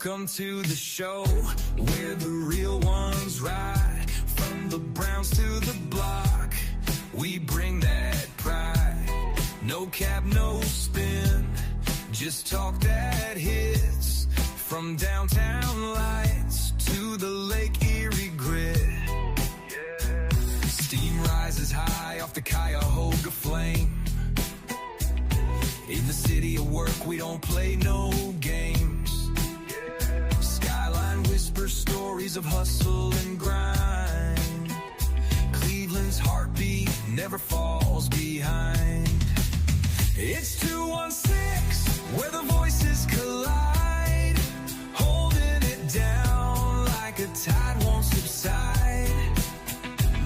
Welcome to the show where the real ones ride. From the Browns to the block, we bring that pride. No cap, no spin, just talk that hits. From downtown lights to the Lake Erie grit. Steam rises high off the Cuyahoga flame. In the city of work, we don't play no games. Skyline whispers stories of hustle and grind. Cleveland's heartbeat never falls behind. It's 216, where the voices collide. Holding it down like a tide won't subside.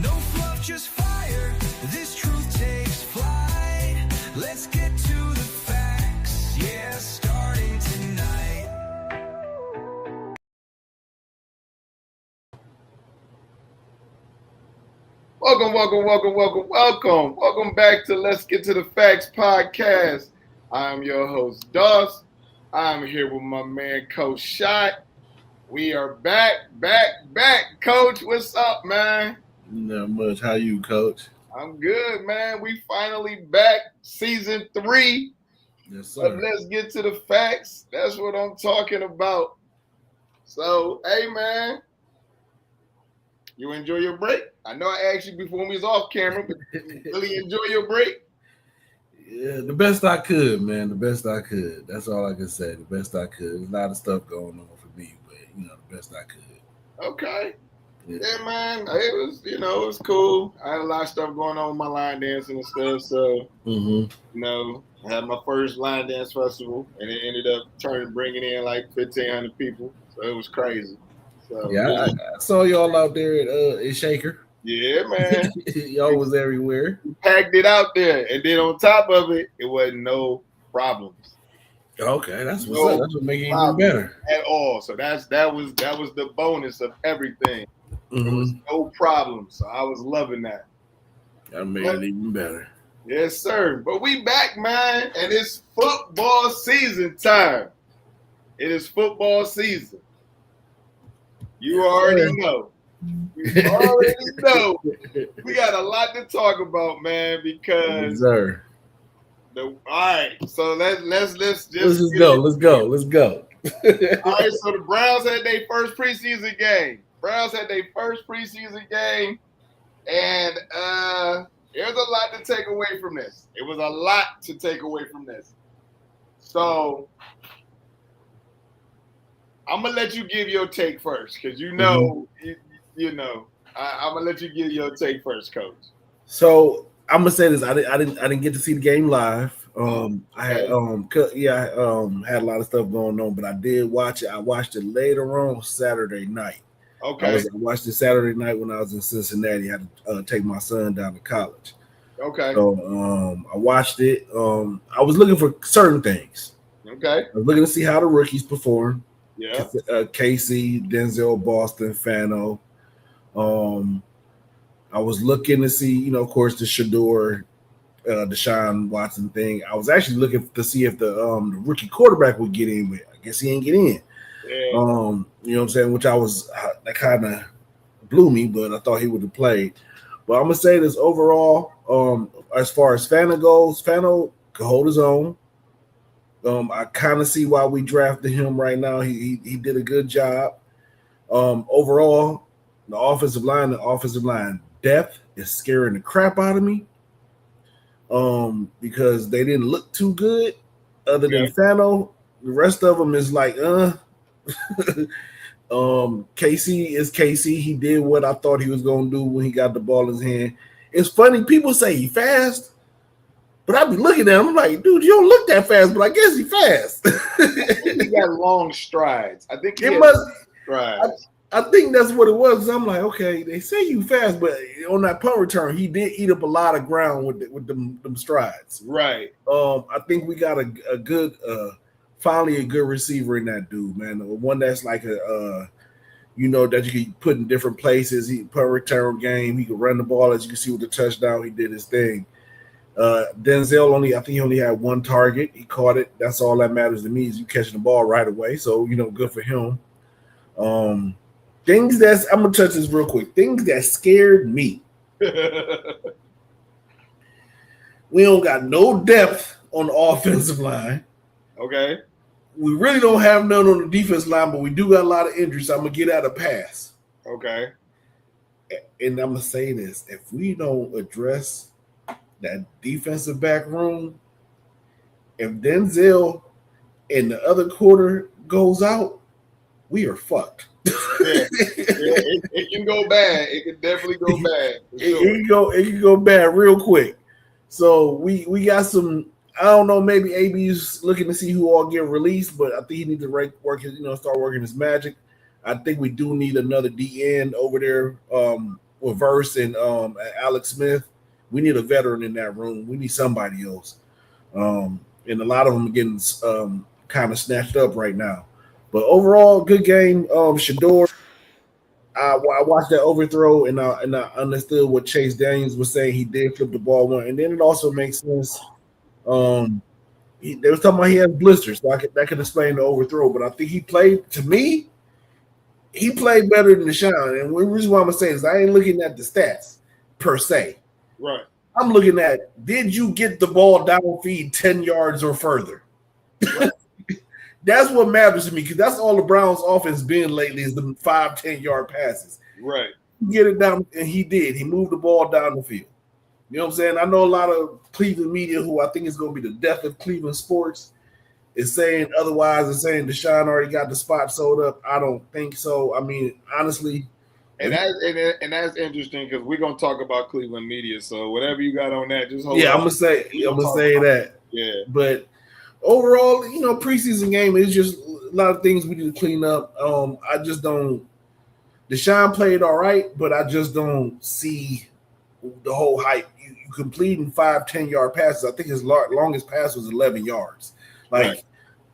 No fluff, just fire, this truth takes flight. Let's get to the facts, yeah, starting tonight. Welcome back to Let's Get to the Facts podcast. I'm your host, Doss. I'm here with my man, Coach Shot. We are back. Coach, what's up, man? Not much. How you, Coach? I'm good, man. We finally back, season 3. Yes, sir. But let's get to the facts. That's what I'm talking about. So, hey, man, you enjoy your break? I know I asked you before we was off camera, but you really enjoy your break? Yeah, the best I could, man. The best I could. That's all I can say. The best I could. There's a lot of stuff going on for me, but the best I could. Okay. Yeah, man. It was, it was cool. I had a lot of stuff going on with my line dancing and stuff. So, I had my first line dance festival, and it ended up bringing in like 1,500 people. So it was crazy. So yeah, I saw y'all out there at Shaker. Yeah, man. Y'all was everywhere. We packed it out there, and then on top of it, it wasn't no problems. Okay, that's what's up. That's what makes it even better at all. So that was the bonus of everything. There was no problems. So I was loving that. That made it even better. Yes, sir. But we back, man, and it's football season time. It is football season. You already know. We already know. We got a lot to talk about, man, because yes, sir. All right. So let's go. Let's go. All right, so the Browns had their first preseason game. And there's a lot to take away from this. It was a lot to take away from this. So I'm gonna let you give your take first, because I'm gonna let you give your take first, Coach. So I'm gonna say this: I didn't get to see the game live. I had had a lot of stuff going on, but I did watch it. I watched it later on Saturday night. Okay. I watched it Saturday night when I was in Cincinnati. I had to take my son down to college. Okay. So I watched it. I was looking for certain things. Okay. I was looking to see how the rookies performed. Yeah. Casey, Denzel, Boston, Fano. I was looking to see, of course, the Shador, Deshaun Watson thing. I was actually looking to see if the rookie quarterback would get in, but I guess he ain't get in. Yeah. You know what I'm saying? Which that kind of blew me, but I thought he would have played. But I'm gonna say this overall, as far as Fano goes, Fano can hold his own. I kind of see why we drafted him right now. He did a good job. Overall, the offensive line depth is scaring the crap out of me. Because they didn't look too good. Other than Fano, the rest of them is like, Casey is Casey. He did what I thought he was gonna do when he got the ball in his hand. It's funny, people say he fast, but I be looking at him, I'm like, dude, you don't look that fast, but I guess he fast. He got long strides. I think strides. I think that's what it was. I'm like, okay, they say you fast, but on that punt return, he did eat up a lot of ground with them strides. Right. I think we got a good finally a good receiver in that dude, man. One that's like that you can put in different places. He punt return game. He could run the ball, as you can see with the touchdown. He did his thing. Denzel I think he only had one target. He caught it. That's all that matters to me is you catching the ball right away. So, good for him. I'm gonna touch this real quick. Things that scared me. We don't got no depth on the offensive line. Okay. We really don't have none on the defense line, but we do got a lot of injuries. So I'm gonna get out a pass. Okay. And I'm gonna say this: if we don't address that defensive back room, if Denzel and the other quarter goes out, we are fucked. It can go bad. It can definitely go bad. It can go bad real quick. So we got some. I don't know. Maybe AB's looking to see who all get released, but I think he needs to start working his magic. I think we do need another D end over there with Verse and Alex Smith. We need a veteran in that room. We need somebody else. And a lot of them are getting kind of snatched up right now. But overall, good game. Shador, I watched that overthrow and I understood what Chase Daniels was saying. He did flip the ball one, and then it also makes sense. They was talking about he has blisters, so that could explain the overthrow. But I think he played better than Deshaun. And the reason why I'm gonna say is I ain't looking at the stats per se. Right. I'm looking at, did you get the ball downfield 10 yards or further? Right. That's what matters to me because that's all the Browns' offense been lately is the 5-10 yard passes. Right. Get it down, and he did. He moved the ball down the field. You know what I'm saying? I know a lot of Cleveland media who I think is going to be the death of Cleveland sports is saying otherwise, is saying Deshaun already got the spot sold up. I don't think so. I mean, honestly. And that's interesting because we're gonna talk about Cleveland media. So whatever you got on that, just hold. Yeah, on. I'm gonna say that. Yeah, but overall, preseason game is just a lot of things we need to clean up. I just don't. Deshaun played all right, but I just don't see the whole hype. You completing 5-10 yard passes. I think his longest pass was 11 yards. Like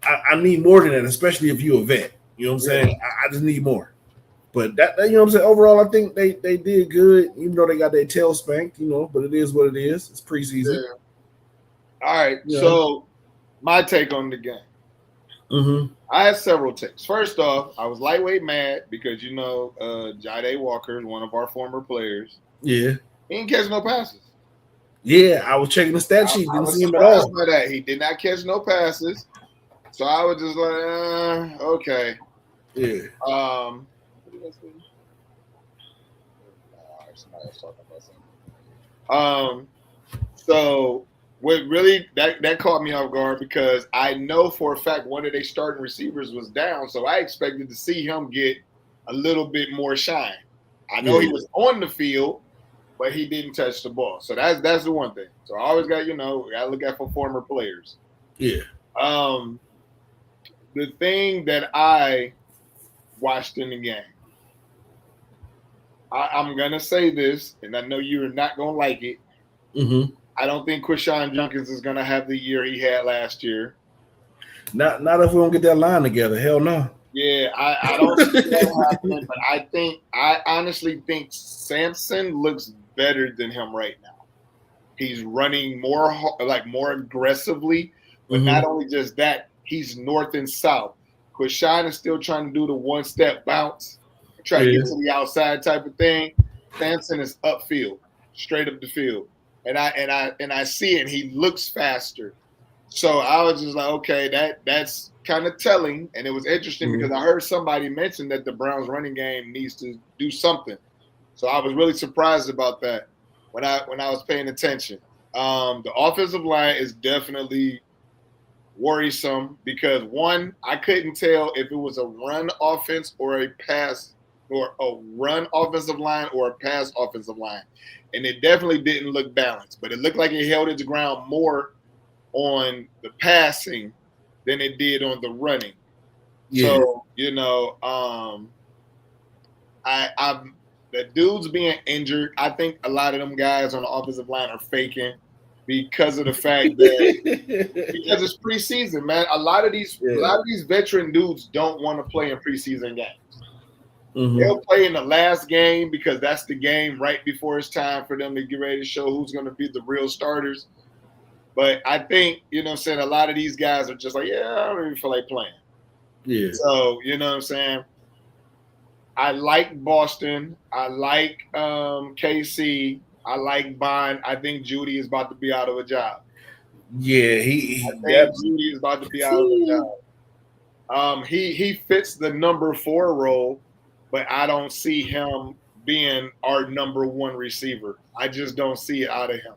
I need more than that, especially if you're a vet. You know what I'm saying? I just need more. But that you know what I'm saying? Overall, I think they did good, even though they got their tail spanked, but it is what it is. It's preseason. Yeah. All right. Yeah. So my take on the game. Mm-hmm. I have several takes. First off, I was lightweight mad because Jide Walker is one of our former players. Yeah. He didn't catch no passes. Yeah, I was checking the stat sheet. Didn't see him at all. By that. He did not catch no passes. So I was just like, okay. Yeah. Somebody else talking about something. So what really that caught me off guard because I know for a fact one of their starting receivers was down, so I expected to see him get a little bit more shine. I know he was on the field, but he didn't touch the ball. So that's the one thing. So I always got I look at for former players. Yeah. The thing that I watched in the game. I'm going to say this, and I know you're not going to like it. Mm-hmm. I don't think Quinshon Judkins is going to have the year he had last year. Not if we don't get that line together. Hell no. Yeah, I don't see that happening, but I honestly think Sampson looks better than him right now. He's running more aggressively, but not only just that, he's north and south. Quinshon is still trying to do the one-step bounce. Try to get to the outside type of thing. Sampson is upfield, straight up the field, and I see it. And he looks faster, so I was just like, okay, that's kind of telling. And it was interesting because I heard somebody mention that the Browns' running game needs to do something. So I was really surprised about that when I was paying attention. The offensive line is definitely worrisome because one, I couldn't tell if it was a run offense or a pass. Or a run offensive line or a pass offensive line. And it definitely didn't look balanced, but it looked like it held its ground more on the passing than it did on the running. Yeah. So, the dudes being injured, I think a lot of them guys on the offensive line are faking because of the fact that because it's preseason, man. A lot of these veteran dudes don't want to play in preseason games. Mm-hmm. They'll play in the last game because that's the game right before it's time for them to get ready to show who's going to be the real starters. But I think, you know what I'm saying, a lot of these guys are just like, yeah, I don't even feel like playing. Yeah. So, you know what I'm saying? I like Boston. I like KC. I like Bond. I think Judy is about to be out of a job. Yeah, I think that's Judy is about to be out of a job. He fits the number 4 role, but I don't see him being our number 1 receiver. I just don't see it out of him.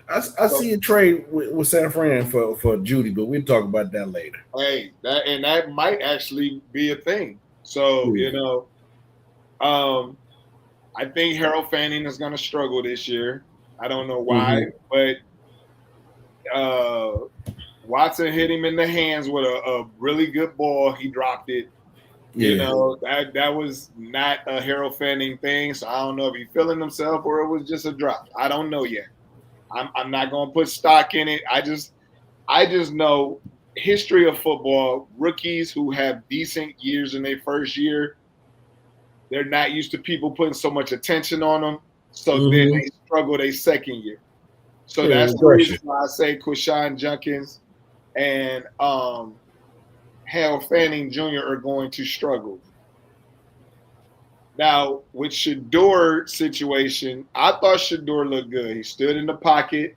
I see a trade with San Fran for Judy, but we'll talk about that later. Hey, that might actually be a thing. So, you know, I think Harold Fanning is going to struggle this year. I don't know why, but Watson hit him in the hands with a really good ball. He dropped it. Yeah. You know, that was not a Harold Fanning thing. So I don't know if he's feeling himself or it was just a drop. I don't know yet. I'm not going to put stock in it. I just know history of football, rookies who have decent years in their first year, they're not used to people putting so much attention on them. So then they struggle their second year. So that's the reason why I say Quashawn Junkins and Harold Fanning Jr. are going to struggle. Now, with Shedeur situation, I thought Shedeur looked good. He stood in the pocket.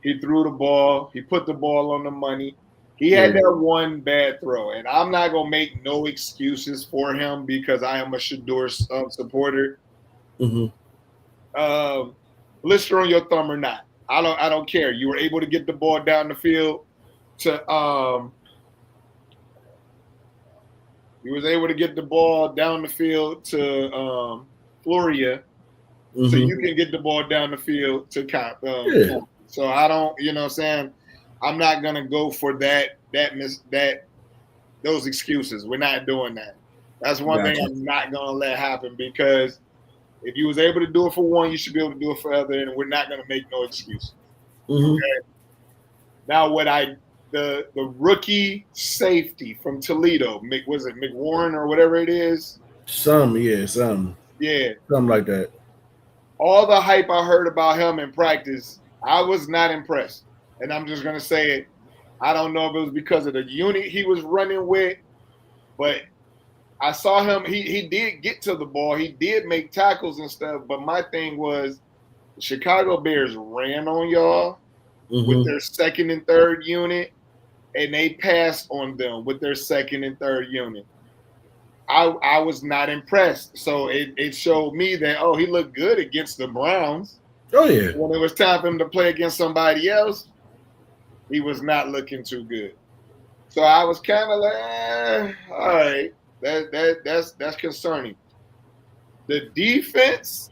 He threw the ball. He put the ball on the money. He had that one bad throw, and I'm not going to make no excuses for him because I am a Shedeur supporter. Blister on your thumb or not, I don't care. You were able to get the ball down the field to Floria, so you can get the ball down the field to So I don't, you know what I'm saying? I'm not gonna go for those excuses. We're not doing that. That's one thing I'm not gonna let happen because if you was able to do it for one, you should be able to do it for other, and we're not gonna make no excuse. Okay. Now, the rookie safety from Toledo, was it McWarren or whatever it is? Something like that. All the hype I heard about him in practice, I was not impressed. And I'm just going to say it. I don't know if it was because of the unit he was running with, but I saw him. He did get to the ball. He did make tackles and stuff. But my thing was the Chicago Bears ran on y'all with their second and third unit, and they passed on them with their second and third unit. I was not impressed. So it showed me that, he looked good against the Browns. Oh, yeah. When it was time for him to play against somebody else, he was not looking too good. So I was kind of like, all right, that's concerning. The defensive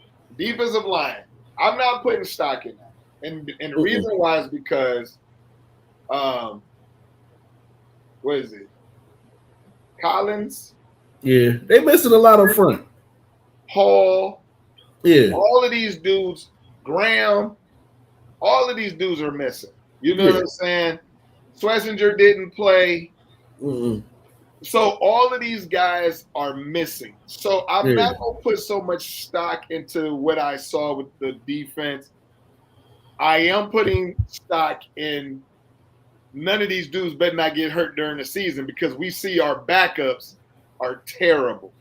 line, I'm not putting stock in that. And the reason why is because, what is it? Collins? Yeah, they missing a lot up front. Hall. Yeah. All of these dudes, Graham, all of these dudes are missing. You know what I'm saying? Schlesinger didn't play. So all of these guys are missing. So I'm not going to put so much stock into what I saw with the defense. I am putting stock in none of these dudes better not get hurt during the season because we see our backups are terrible.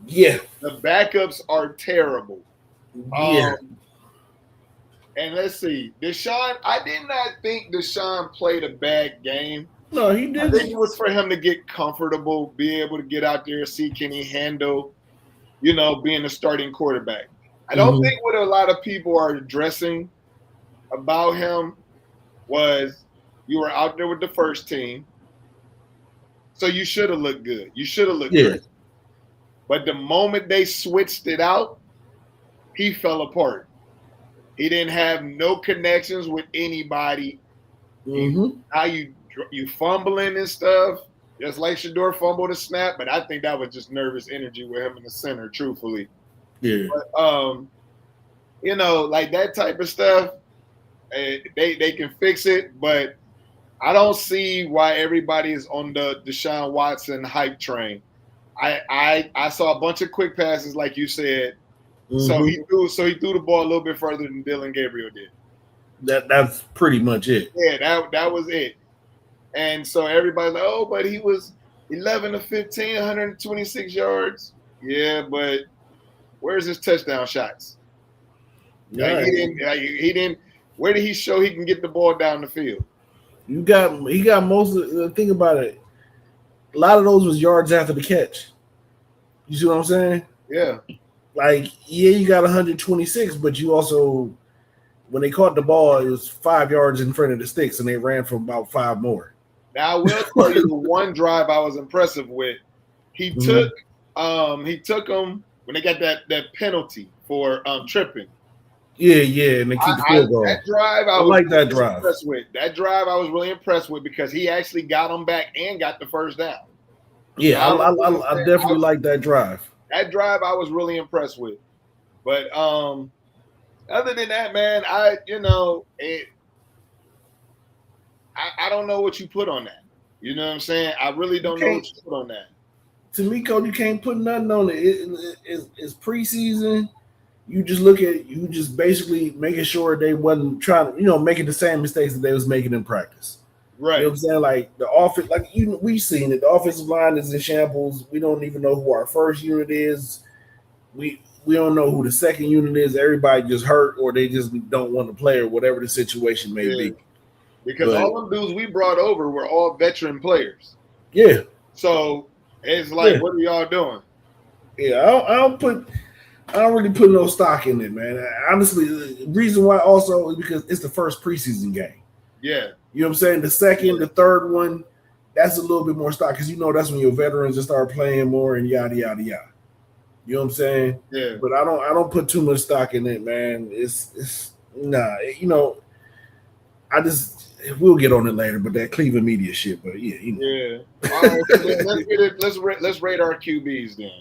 Yeah. The backups are terrible. Yeah. And let's see. Deshaun, I did not think Deshaun played a bad game. No, he didn't. I think it was for him to get comfortable, be able to get out there and see can he handle, being a starting quarterback. I don't think what a lot of people are addressing about him was you were out there with the first team, so you should have looked good. You should have looked good. But the moment they switched it out, he fell apart. He didn't have no connections with anybody. Now you fumbling and stuff, just like Shedeur fumbled a snap, but I think that was just nervous energy with him in the center, truthfully. Yeah. But, like that type of stuff, they can fix it, but I don't see why everybody is on the Deshaun Watson hype train. I saw a bunch of quick passes, like you said. So he threw the ball a little bit further than Dylan Gabriel did. That's pretty much it. Yeah, that was it. And so everybody's like, oh, but he was 11 to 15, 126 yards. Yeah, but where's his touchdown shots? Yeah, He didn't. Where did he show he can get the ball down the field? he got most of the thing about it. A lot of those was yards after the catch. You see what I'm saying? Yeah. Like, yeah, you got 126, but you also, when they caught the ball, it was 5 yards in front of the sticks, and they ran for about 5 more. Now I will tell you the one drive I was impressive with. He took him when they got that penalty for tripping. Yeah, and they keep the field goal. That drive I was like that really drive. impressed with. That drive I was really impressed with because he actually got him back and got the first down. Yeah, I definitely like that drive. That drive I was really impressed with. But other than that, man, I don't know what you put on that. You know what I'm saying? I really don't know what you put on that. To me, Coach, you can't put nothing on it. It's preseason. You just basically making sure they wasn't trying to, making the same mistakes that they was making in practice. Right. You know what I'm saying? Like the offense, we've seen it. The offensive line is in shambles. We don't even know who our first unit is. We don't know who the second unit is. Everybody just hurt or they just don't want to play or whatever the situation may be. Because all them dudes we brought over were all veteran players. Yeah. So it's like, what are y'all doing? Yeah, I don't really put no stock in it, man. Honestly, the reason why also is because it's the first preseason game. Yeah. You know what I'm saying? The second, the third one, that's a little bit more stock because that's when your veterans just start playing more and yada yada yada. You know what I'm saying? Yeah. But I don't put too much stock in it, man. It's nah. We'll get on it later, but that Cleveland media shit. But yeah. All right, so let's rate our QBs then.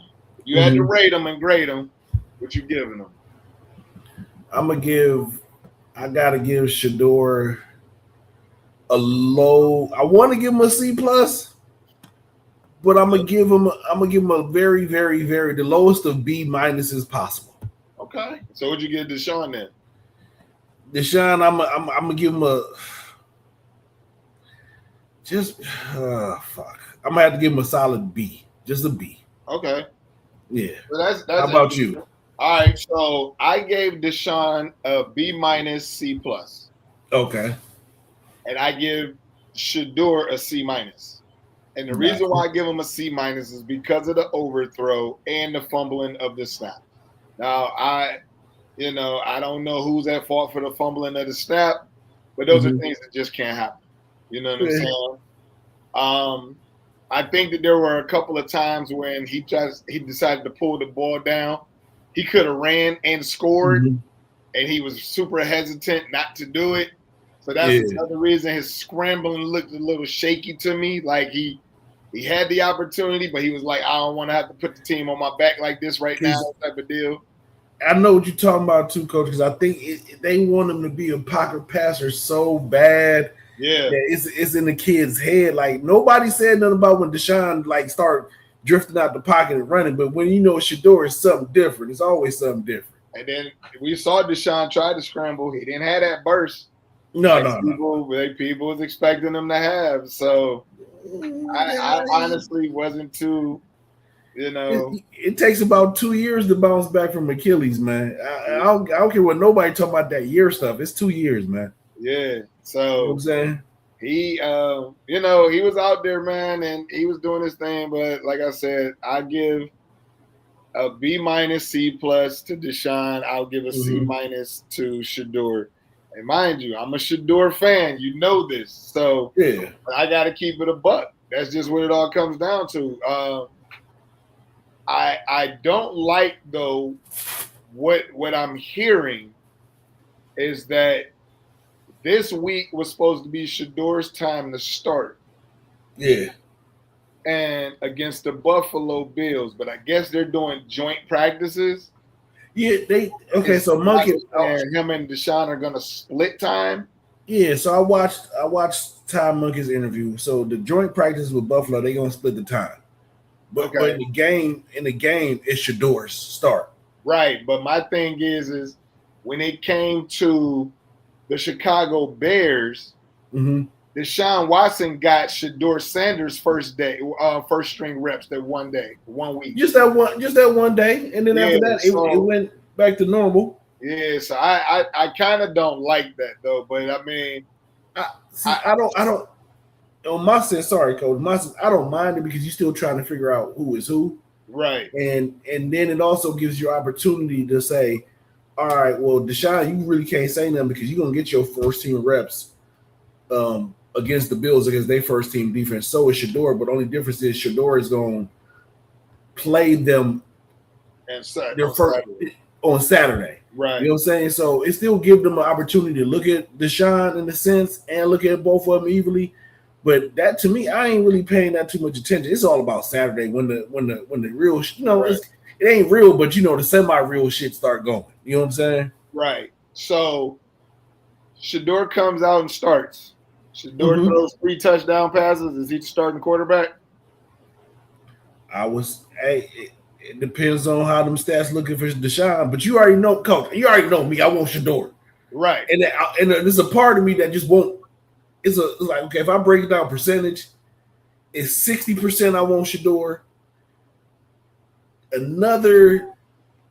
You had to rate them and grade them. What you giving them? I gotta give Shador a low. I want to give him a C plus, but I'm gonna give him a very, very, very the lowest of B minuses possible. Okay. So what'd you give Deshaun then? Deshaun, I'm gonna give him a fuck. I'm gonna have to give him a solid B, just a B. Okay. Yeah. So that's how about you? All right, so I gave Deshaun a B minus C plus. Okay. And I give Shador a C minus. And the reason why I give him a C minus is because of the overthrow and the fumbling of the snap. Now I don't know who's at fault for the fumbling of the snap, but those are things that just can't happen. You know what I'm saying? I think that there were a couple of times when he decided to pull the ball down. He could have ran and scored, and he was super hesitant not to do it. So that's another reason his scrambling looked a little shaky to me. Like he had the opportunity, but he was like, I don't want to have to put the team on my back like this right now, type of deal. I know what you're talking about too, Coach, because I think they want him to be a pocket passer so bad. Yeah, it's in the kid's head. Like nobody said nothing about when Deshaun start drifting out the pocket and running, but when Shador is something different. It's always something different. And then we saw Deshaun try to scramble. He didn't have that burst. No. People was expecting him to have. So I honestly wasn't too, It takes about 2 years to bounce back from Achilles, man. I don't care what nobody talking about that year stuff. It's 2 years, man. Yeah. So you know what I'm saying? He he was out there, man, and he was doing his thing. But like I said, I give a B minus C plus to Deshaun. I'll give a C minus to Shador. And mind you, I'm a Shador fan. You know this. So I got to keep it a buck. That's just what it all comes down to. I don't like, though, what I'm hearing is that this week was supposed to be Shador's time to start. Yeah. And against the Buffalo Bills, but I guess they're doing joint practices. Yeah, so Monkey and him and Deshaun are gonna split time. Yeah, so I watched Ty Monkey's interview. So the joint practice with Buffalo, they're gonna split the time. But in the game, it's Shador's start. Right, but my thing is when it came to the Chicago Bears, Mm-hmm. Deshaun Watson got Shedeur Sanders' first string reps that 1 week. Just that one day, and then after that, it went back to normal. Yeah, so I kind of don't like that though, but I mean, I don't. On my sense, sorry, coach. My sense, I don't mind it because you're still trying to figure out who is who, right? And then it also gives you opportunity to say, all right, well, Deshaun, you really can't say nothing because you're gonna get your first team reps against the Bills against their first team defense. So is Shedeur, but only difference is Shedeur is gonna play them on Saturday. Right. You know what I'm saying? So it still gives them an opportunity to look at Deshaun in a sense and look at both of them evenly. But that to me, I ain't really paying that too much attention. It's all about Saturday when the real, right. It ain't real, but the semi-real shit start going. You know what I'm saying? Right. So Shedeur comes out and starts. Shedeur throws 3 touchdown passes. Is he the starting quarterback? It depends on how them stats looking for Deshaun, but you already know, coach. You already know me. I want Shedeur. Right. And there's a part of me that just won't. It's like, okay, if I break it down percentage, it's 60% I want Shedeur. Another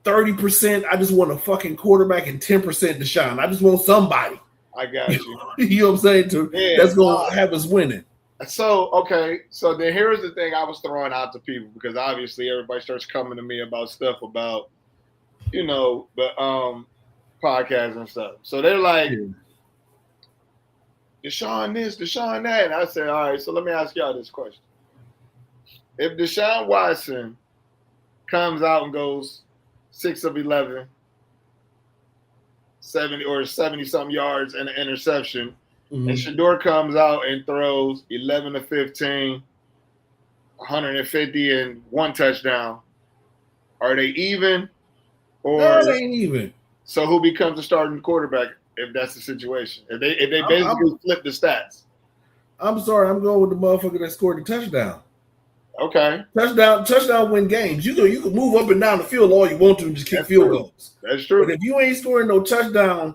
30% I just want a fucking quarterback, and 10% Deshaun. I just want somebody. I got you. You know what I'm saying? That's going to have us winning. So, okay. So then here's the thing I was throwing out to people because obviously everybody starts coming to me about stuff about, the podcast and stuff. So they're like, Deshaun this, Deshaun that. And I said, all right, so let me ask y'all this question. If Deshaun Watson comes out and goes 6 of 11, 70-something yards and an interception, and Shedeur comes out and throws 11 to 15, 150 and 1 touchdown, are they even? Or no, they ain't even. So who becomes the starting quarterback if that's the situation? If they basically flip the stats. I'm sorry, I'm going with the motherfucker that scored the touchdown. Okay. Touchdown win games. You can move up and down the field all you want to and just kick field goals. That's true. But if you ain't scoring no touchdown,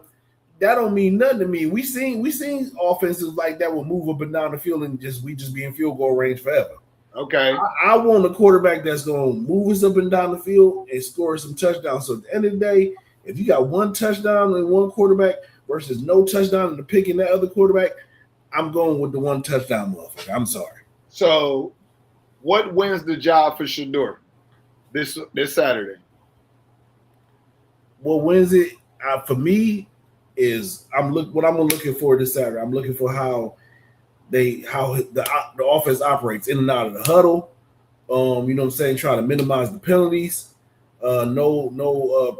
that don't mean nothing to me. We seen offenses like that will move up and down the field and we just be in field goal range forever. Okay. I want a quarterback that's gonna move us up and down the field and score some touchdowns. So at the end of the day, if you got 1 touchdown and 1 quarterback versus no touchdown and the pick in that other quarterback, I'm going with the 1 touchdown motherfucker. I'm sorry. So what wins the job for Shedeur this Saturday? What wins it for me is what I'm looking for this Saturday. I'm looking for how the offense operates in and out of the huddle. You know what I'm saying? Try to minimize the penalties. No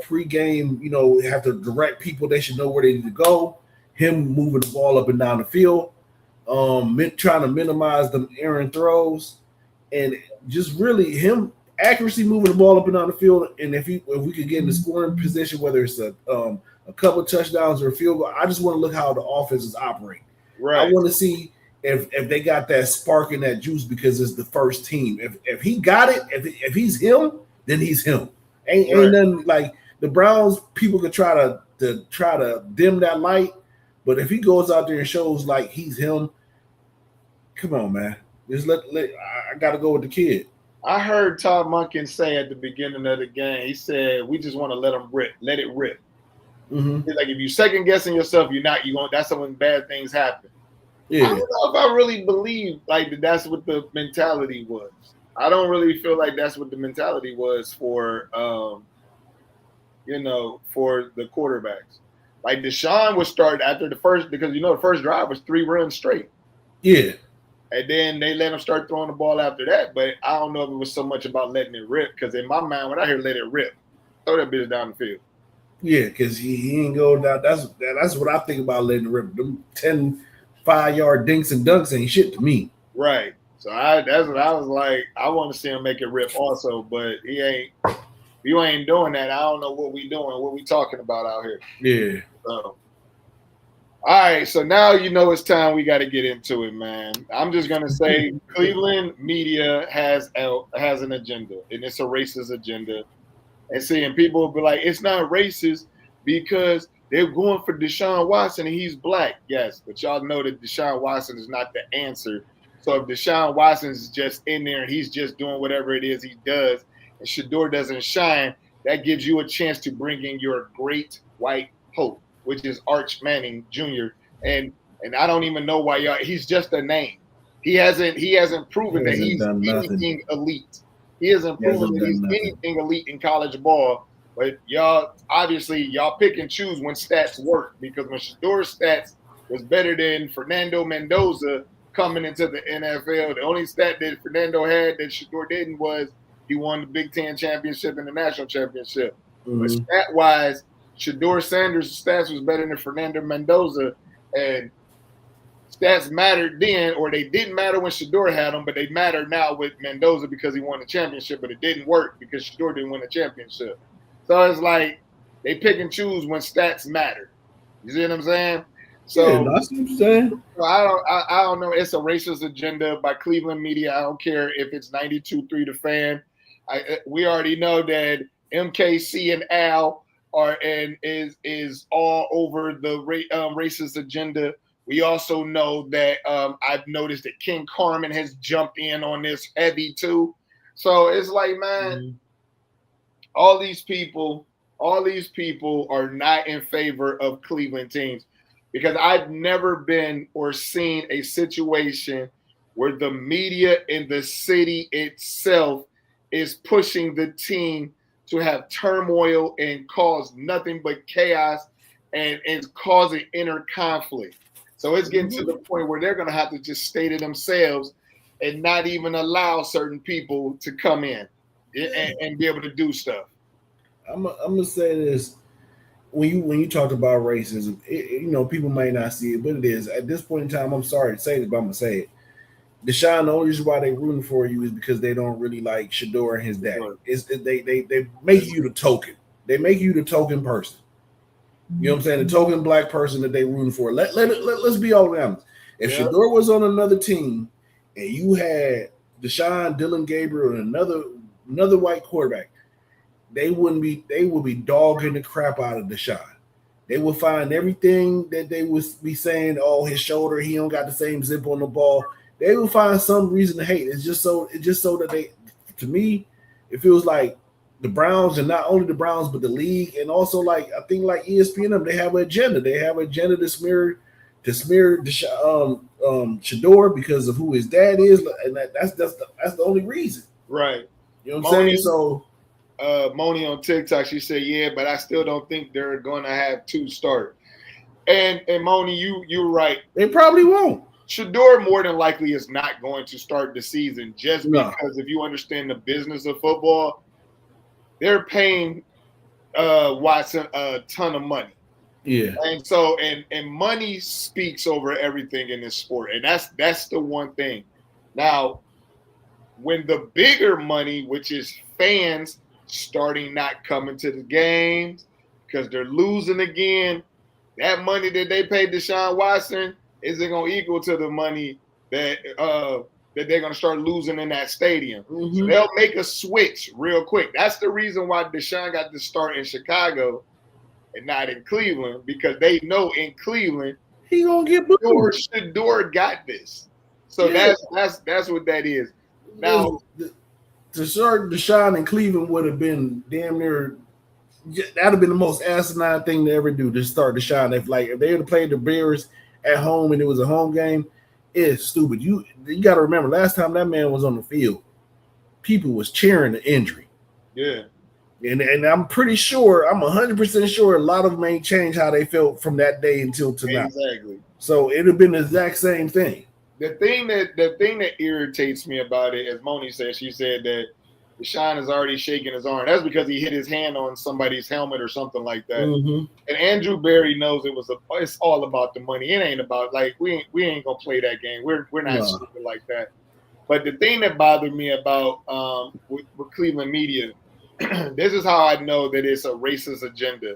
pregame. Have to direct people. They should know where they need to go. Him moving the ball up and down the field. Trying to minimize them errant throws. And just really him accuracy moving the ball up and down the field. And if we could get in the scoring position, whether it's a couple of touchdowns or a field goal, I just want to look how the offense is operating. Right. I want to see if they got that spark and that juice because it's the first team. If he got it, if he's him, then he's him. Ain't nothing like the Browns. People could try to dim that light, but if he goes out there and shows like he's him, come on, man. Just I got to go with the kid. I heard Todd Monken say at the beginning of the game, he said, "We just want to let it rip." Mm-hmm. Like if you second guessing yourself, that's when bad things happen. Yeah. I don't know if I really believe that's what the mentality was. I don't really feel like that's what the mentality was for, for the quarterbacks. Like Deshaun was started after the first, because the first drive was 3 runs straight. Yeah. And then they let him start throwing the ball after that. But I don't know if it was so much about letting it rip, because in my mind, when I hear let it rip, throw that bitch down the field. Yeah, because he ain't going down. That's what I think about letting it rip. Them 10 5-yard dinks and dunks ain't shit to me. Right. So that's what I was like. I want to see him make it rip also, but he ain't. You ain't doing that. I don't know what we doing. What we talking about out here? Yeah. All right. So now it's time we got to get into it, man. I'm just gonna say Cleveland media has an agenda, and it's a racist agenda. And people will be like, it's not racist because they're going for Deshaun Watson and he's black. Yes, but y'all know that Deshaun Watson is not the answer. So if Deshaun Watson is just in there and he's just doing whatever it is he does, and Shador doesn't shine, that gives you a chance to bring in your great white hope, which is Arch Manning Jr. And I don't even know why y'all. He's just a name. He hasn't proven that he's anything elite. He hasn't proven that he's anything elite in college ball. But y'all, obviously, y'all pick and choose when stats work, because when Shador's stats was better than Fernando Mendoza coming into the NFL, the only stat that Fernando had that Shador didn't was he won the Big Ten championship and the national championship. But stat-wise, Shador Sanders' stats was better than Fernando Mendoza, and stats mattered then, or they didn't matter when Shador had them, but they matter now with Mendoza because he won the championship, but it didn't work because Shador didn't win the championship. So it's like they pick and choose when stats matter. You see what I'm saying? So yeah, that's what I'm saying. So I don't know. It's a racist agenda by Cleveland media. I don't care if it's 92.3 The Fan. We already know that MKC and Al are and is all over the racist agenda. We also know that I've noticed that King Carmen has jumped in on this heavy too. So it's like, man, all these people are not in favor of Cleveland teams, because I've never been or seen a situation where the media in the city itself is pushing the team to have turmoil and cause nothing but chaos and is causing inner conflict. So it's getting to the point where they're going to have to just stay to themselves and not even allow certain people to come in and be able to do stuff. I'm gonna say this: when you talked about racism, people may not see it, but it is at this point in time. I'm sorry to say this, but I'm gonna say it. Deshaun, the only reason why they rooting for you is because they don't really like Shador and his dad. They make you the token. They make you the token person. You know what I'm saying? The token black person that they rooting for. Let's be all honest. If Shador was on another team and you had Deshaun, Dylan Gabriel, and another white quarterback, they would be dogging the crap out of Deshaun. They would find everything that they would be saying, oh, his shoulder, he don't got the same zip on the ball. They will find some reason to hate. It's just so that they, to me, it feels like the Browns, and not only the Browns, but the league, and also like I think like ESPN, they have an agenda. They have an agenda to smear Shador because of who his dad is, and that's the only reason. Right. You know what I'm saying? So Moni on TikTok, she said, yeah, but I still don't think they're going to have two start. And Moni, you're right. They probably won't. Shador more than likely is not going to start the season because if you understand the business of football, they're paying Watson a ton of money. Yeah. And so and money speaks over everything in this sport. And that's the one thing. Now, when the bigger money, which is fans starting not coming to the games because they're losing again, that money that they paid Deshaun Watson isn't going to equal to the money that they're going to start losing in that stadium. Mm-hmm. So they'll make a switch real quick. That's the reason why Deshaun got to start in Chicago and not in Cleveland, because they know in Cleveland he gonna get booed. Shador got this. So that's what that is. Now, to start Deshaun in Cleveland would have been damn near. That'd have been the most asinine thing to ever do, to start Deshaun. If they would have played the Bears at home and it was a home game, it's stupid. You got to remember, last time that man was on the field, people was cheering the injury. Yeah. And I'm pretty sure, I'm 100% sure a lot of them ain't changed how they felt from that day until tonight. Exactly. So it would have been the exact same thing. The thing that irritates me about it, as Moni said, she said that Deshaun is already shaking his arm. That's because he hit his hand on somebody's helmet or something like that. Mm-hmm. And Andrew Berry knows it's all about the money. It ain't about, like, we ain't gonna play that game. We're not stupid like that. But the thing that bothered me about with Cleveland media, this is how I know that it's a racist agenda.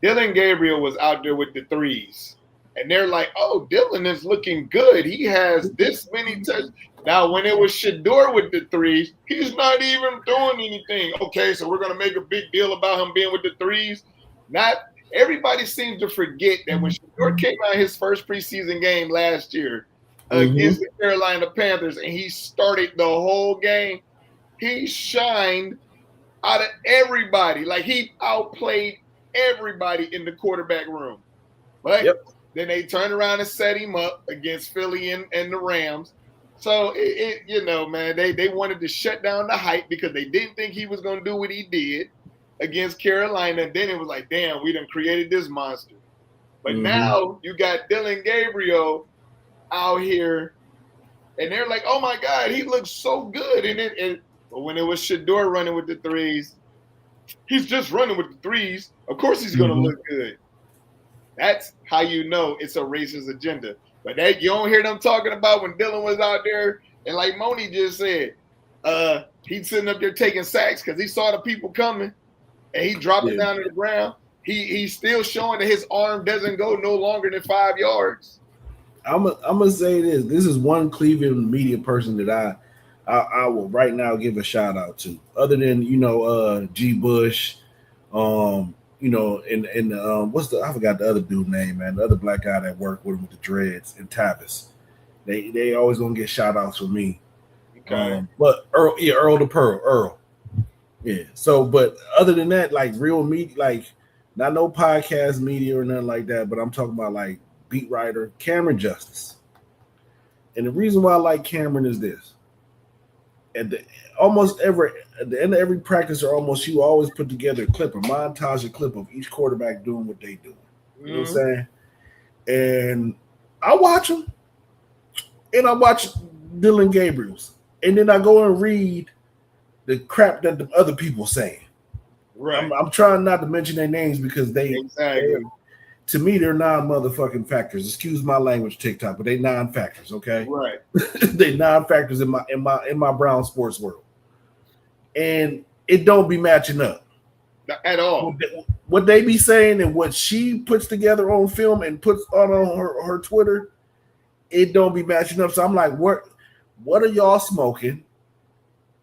Dylan Gabriel was out there with the threes. And they're like, oh, Dylan is looking good. He has this many touches. Now, when it was Shador with the threes, he's not even doing anything. Okay, so we're going to make a big deal about him being with the threes. everybody seems to forget that when Shador came out his first preseason game last year against the Carolina Panthers and he started the whole game, he shined out of everybody. Like he outplayed everybody in the quarterback room. But then they turned around and set him up against Philly and the Rams. So, you know, man, they wanted to shut down the hype because they didn't think he was going to do what he did against Carolina. And then it was like, damn, we done created this monster. But now you got Dylan Gabriel out here, and they're like, oh, my God, he looks so good. But when it was Shador running with the threes, he's just running with the threes. Of course he's going to look good. That's how you know it's a racist agenda. But that you don't hear them talking about when Dylan was out there, and like Moni just said, he's sitting up there taking sacks because he saw the people coming, and he dropped it down to the ground. He's still showing that his arm doesn't go no longer than 5 yards. I'm gonna say this. This is one Cleveland media person that I will right now give a shout out to. Other than G. Bush, and what's I forgot the other dude name, man. The other black guy that worked with him with the dreads and Tavis. They always gonna get shout outs from me. Okay. But Earl the Pearl, Earl. Yeah. So, but other than that, like real media, like not no podcast media or nothing like that, but I'm talking about like beat writer Cameron Justice. And the reason why I like Cameron is this. At the end of every practice or almost, you always put together a montage of each quarterback doing what they do. You know what I'm saying? And I watch them, and I watch Dylan Gabriel's, and then I go and read the crap that the other people saying. Right. I'm trying not to mention their names because to me, they're non-motherfucking factors. Excuse my language, TikTok, but they non-factors, okay? Right. They non-factors in my brown sports world. And it don't be matching up. At all. What they be saying and what she puts together on film and puts on her Twitter, it don't be matching up. So I'm like, what are y'all smoking?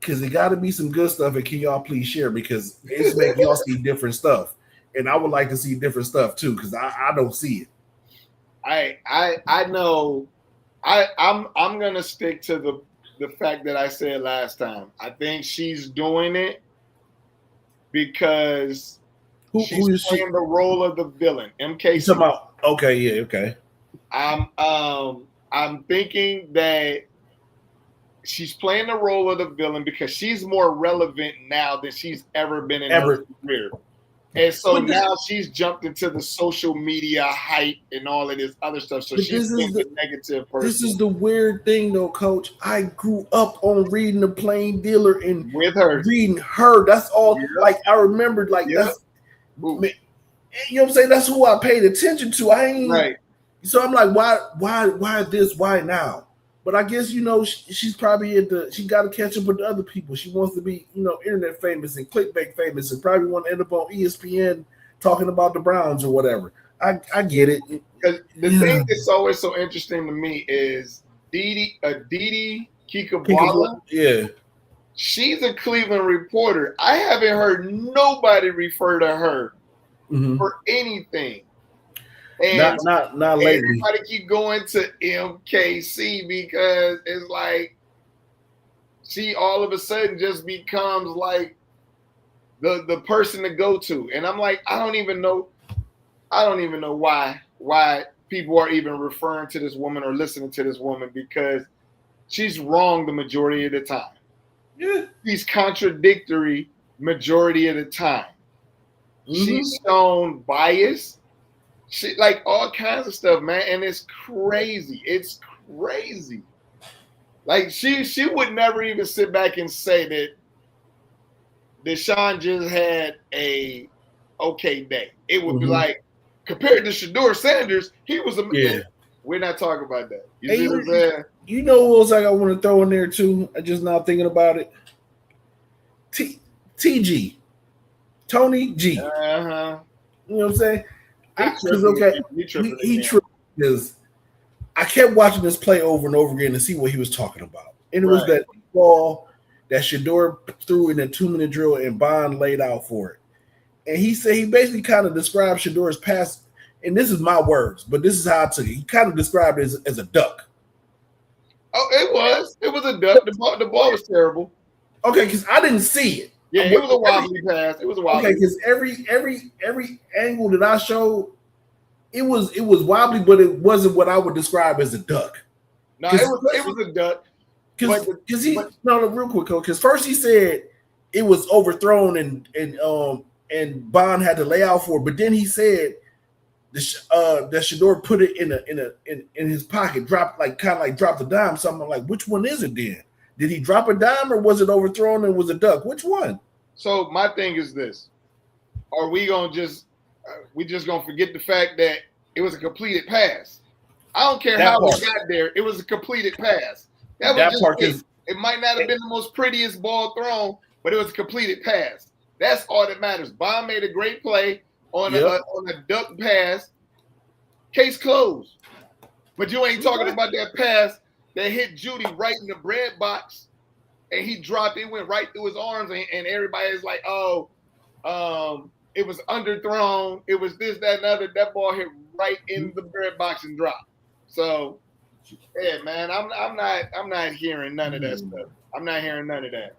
Because it got to be some good stuff, and can y'all please share? Because it's making y'all see different stuff. And I would like to see different stuff too, because I don't see it. I know. I'm gonna stick to the fact that I said last time. I think she's doing it because she's playing the role of the villain. MKC. Okay, yeah, okay. I'm thinking that she's playing the role of the villain because she's more relevant now than she's ever been in her career. And so now she's jumped into the social media hype and all of this other stuff. So she's the negative person. This is the weird thing, though, Coach. I grew up on reading The Plain Dealer and with her, reading her. That's all. Yeah. Like I remembered. Like that's, you know what I'm saying. That's who I paid attention to. I ain't right. So I'm like, why this? Why now? But I guess, she's probably she got to catch up with the other people. She wants to be, internet famous and clickbait famous and probably want to end up on ESPN talking about the Browns or whatever. I get it. Because the thing that's always so interesting to me is Didi Kikabwala. Yeah. She's a Cleveland reporter. I haven't heard nobody refer to her for anything. And not lately. Everybody keep going to MKC because it's like she all of a sudden just becomes like the person to go to. And I'm like, I don't even know why people are even referring to this woman or listening to this woman, because she's wrong the majority of the time. Yeah. She's contradictory majority of the time. She's shown bias. She, like all kinds of stuff, man, and it's crazy. It's crazy. Like she would never even sit back and say that Deshaun just had a okay day. It would be like, compared to Shador Sanders, he was a man. We're not talking about that. You see what I'm saying? You know who else I want to throw in there too? I just now thinking about it. TG. Tony G. You know what I'm saying? He tripped because I kept watching this play over and over again to see what he was talking about. And it was that ball that Shador threw in a 2-minute drill and Bond laid out for it. and he said he basically kind of described Shador's pass, and this is my words, but this is how I took it. He kind of described it as a duck. Oh, it was a duck. The ball was terrible. Okay, because I didn't see it. Yeah, it was a wobbly pass. It was a wobbly. Okay, because every angle that I showed, it was wobbly, but it wasn't what I would describe as a duck. No, it was a duck. Because real quick, because first he said it was overthrown and Bond had to lay out for it, but then he said that Shador put it in his pocket, dropped the dime. So I'm like, which one is it then? Did he drop a dime or was it overthrown and was a duck? Which one? So my thing is this: are we gonna just gonna forget the fact that it was a completed pass? I don't care how we got there; it was a completed pass. It might not have been the most prettiest ball thrown, but it was a completed pass. That's all that matters. Bond made a great play on a duck pass. Case closed. But you ain't talking about that pass that hit Judy right in the bread box, and he dropped it, went right through his arms, and everybody is like, "Oh, it was underthrown. It was this, that, and other." That ball hit right in the bread box and dropped. So, yeah, man, I'm not hearing none of that stuff. I'm not hearing none of that.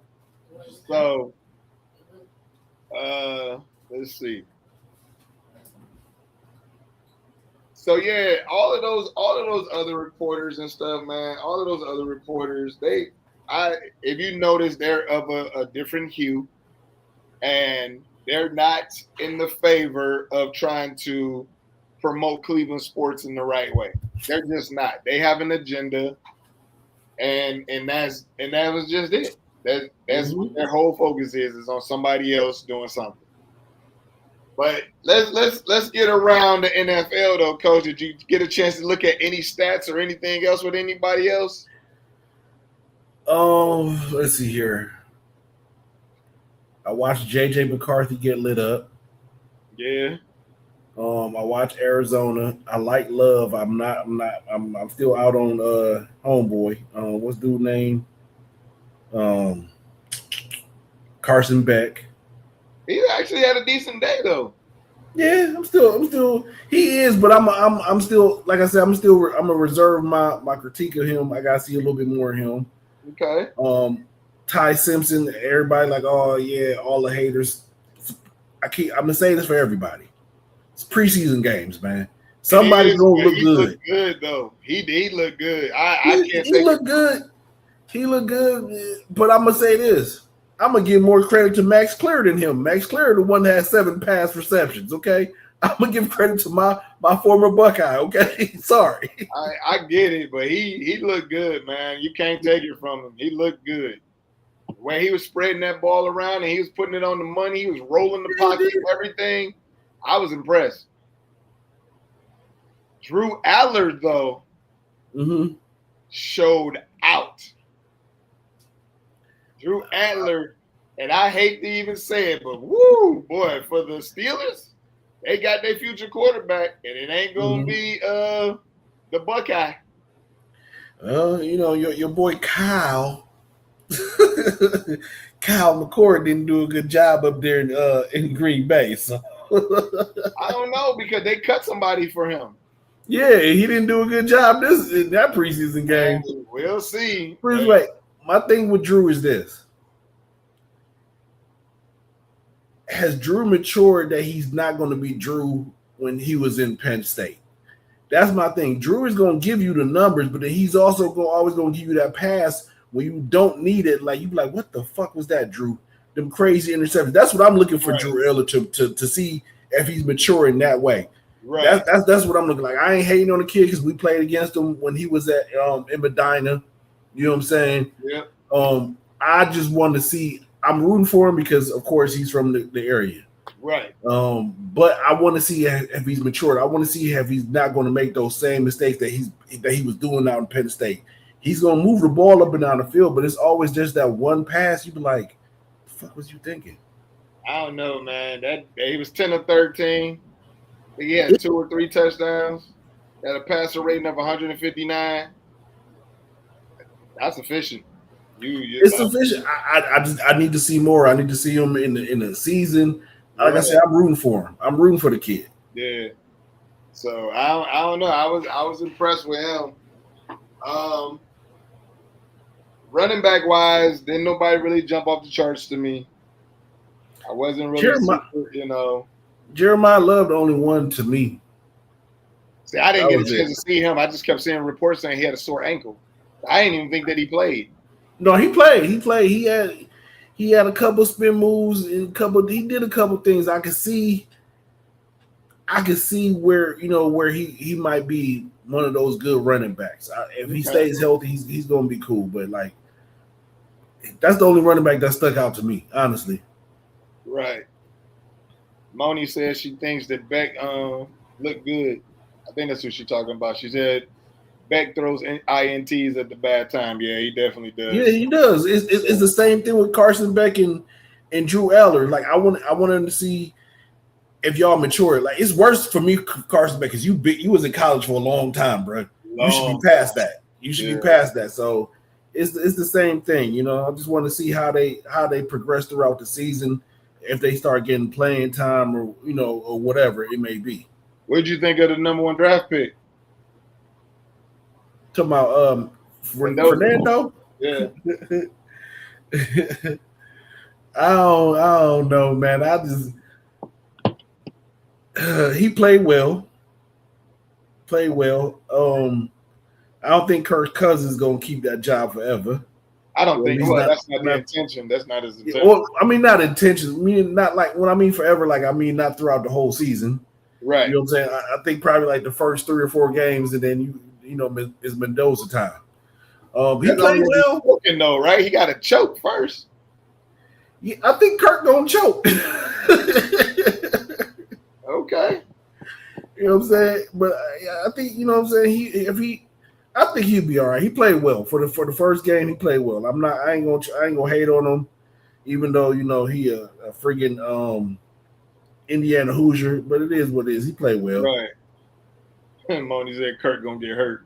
So, let's see. So yeah, all of those other reporters and stuff, man. All of those other reporters, if you notice, they're of a different hue, and they're not in the favor of trying to promote Cleveland sports in the right way. They're just not. They have an agenda, and that was just it. That's what their whole focus is on somebody else doing something. But let's get around the NFL though, Coach. Did you get a chance to look at any stats or anything else with anybody else? Let's see here. I watched JJ McCarthy get lit up. Yeah. I watched Arizona. I like Love. I'm still out on homeboy. What's dude's name? Carson Beck. He actually had a decent day though. Yeah, I'm still. He is, but I'm still. Like I said, I'm gonna reserve my critique of him. I gotta see a little bit more of him. Okay. Ty Simpson. Everybody like, oh yeah, all the haters. I'm gonna say this for everybody. It's preseason games, man. Somebody's gonna look good. He looked good though. He looked good. He looked good. He looked good. But I'm gonna say this. I'm gonna give more credit to Max Clear than him. Max Clear, the one that has 7 pass receptions. Okay, I'm gonna give credit to my former Buckeye. Okay, sorry. I get it, but he looked good, man. You can't take it from him. He looked good when he was spreading that ball around and he was putting it on the money. He was rolling the pocket and everything. I was impressed. Drew Allard though showed out. Drew Allard, and I hate to even say it, but woo, boy, for the Steelers, they got their future quarterback, and it ain't gonna be the Buckeye. Your boy Kyle, Kyle McCord didn't do a good job up there in Green Bay. So I don't know because they cut somebody for him. Yeah, he didn't do a good job in that preseason game. We'll see. Wait. My thing with Drew is this. Has Drew matured that he's not going to be Drew when he was in Penn State? That's my thing. Drew is going to give you the numbers, but then he's also always going to give you that pass when you don't need it. Like, you be like, what the fuck was that, Drew? Them crazy interceptions. That's what I'm looking for, right. Drew Eller to see if he's maturing that way. Right. That's what I'm looking like. I ain't hating on the kid because we played against him when he was at in Medina. You know what I'm saying? Yeah. I just want to see. I'm rooting for him because, of course, he's from the area. Right. But I want to see if he's matured. I want to see if he's not going to make those same mistakes that he was doing out in Penn State. He's going to move the ball up and down the field, but it's always just that one pass. You be like, "The fuck was you thinking?" I don't know, man. That he was 10 of 13. He had 2 or 3 touchdowns. Had a passer rating of 159. That's efficient. It's sufficient. I need to see more. I need to see him in the season. Like I said, I'm rooting for him. I'm rooting for the kid. Yeah. So I don't know. I was impressed with him. Running back wise, didn't nobody really jump off the charts to me. I wasn't really super, Jeremiah Love, the only one to me. See, I didn't get a chance to see him. I just kept seeing reports saying he had a sore ankle. I didn't even think that he played. No, he played. He had a couple spin moves and he did a couple things. I could see where where he might be one of those good running backs. If he stays healthy, he's gonna be cool. But like, that's the only running back that stuck out to me, honestly. Right. Moni says she thinks that Beck looked good. I think that's what she's talking about. She said Beck throws INTs at the bad time. Yeah, he definitely does. Yeah, he does. It's the same thing with Carson Beck and Drew Eller. Like I want to see if y'all mature. Like it's worse for me, Carson Beck, because you was in college for a long time, bro. You should be past that. You should be past that. So it's the same thing. I just want to see how they progress throughout the season. If they start getting playing time or or whatever it may be. What did you think of the number 1 draft pick? Talking about Fernando? Yeah. I don't know, man. I just he played well. I don't think Kirk Cousins is gonna keep that job forever. I don't think that's not the intention. That's not his intention. Well, I mean, not intention. I mean, not like when I mean forever, like I mean not throughout the whole season. Right. You know what I'm saying? I think probably like the first 3 or 4 games, and then it's Mendoza time. He played well. Choking though, right? He got to choke first. Yeah, I think Kirk gonna choke. Okay. You know what I'm saying? But I think what I'm saying. I think he'll be all right. He played well for the first game. He played well. I ain't gonna hate on him, even though he a friggin' Indiana Hoosier. But it is what it is. He played well. Right. Moni said Kirk gonna get hurt.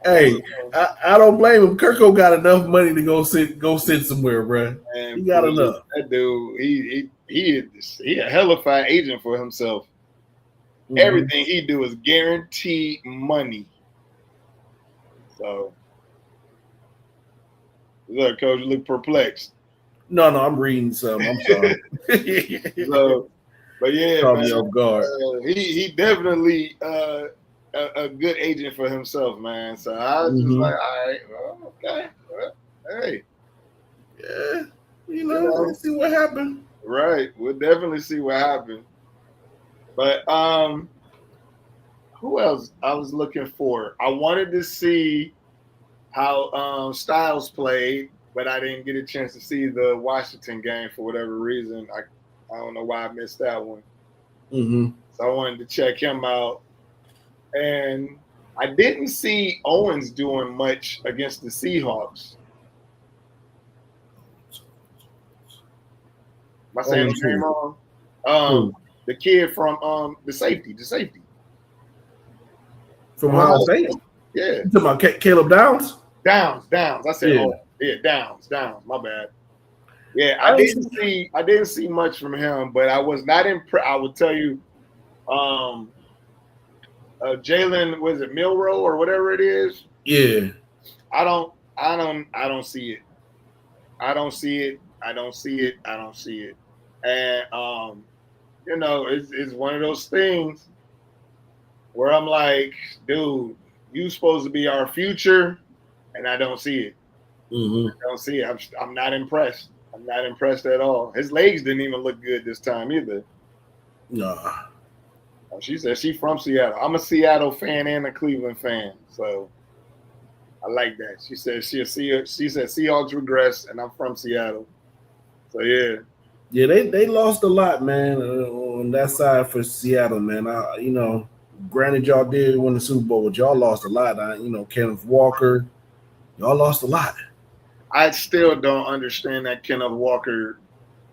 Hey, I don't blame him. Kirko got enough money to go sit somewhere, bro. Man, he got enough. That dude, he a hellified agent for himself. Mm-hmm. Everything he do is guaranteed money. So, look, Coach, you look perplexed. No, I'm reading some. I'm sorry. But yeah, man, off guard. He definitely a good agent for himself, man. So I was just like, all right, well, okay, well, hey, yeah, let's see what happened. Right, we'll definitely see what happened. But who else I was looking for? I wanted to see how Styles played, but I didn't get a chance to see the Washington game for whatever reason. I don't know why I missed that one. Mm-hmm. So I wanted to check him out. And I didn't see Owens doing much against the Seahawks. Am I saying his name wrong? The kid from the safety. From Ohio State? Yeah. You talking about Caleb Downs? Downs. I said, Downs. My bad. Yeah, I didn't see much from him, but I was not impressed. I would tell you, Jalen, was it Milroe or whatever it is? Yeah. I don't see it. I don't see it. And it's one of those things where I'm like, dude, you supposed to be our future, and I don't see it. Mm-hmm. I don't see it. I'm not impressed. I'm not impressed at all. His legs didn't even look good this time either. Nah. She said she's from Seattle. I'm a Seattle fan and a Cleveland fan, so I like that. She said she said Seahawks regress, and I'm from Seattle. So yeah. Yeah, they lost a lot, man, on that side for Seattle, man. Granted, y'all did win the Super Bowl, but y'all lost a lot. Kenneth Walker, y'all lost a lot. I still don't understand that Kenneth Walker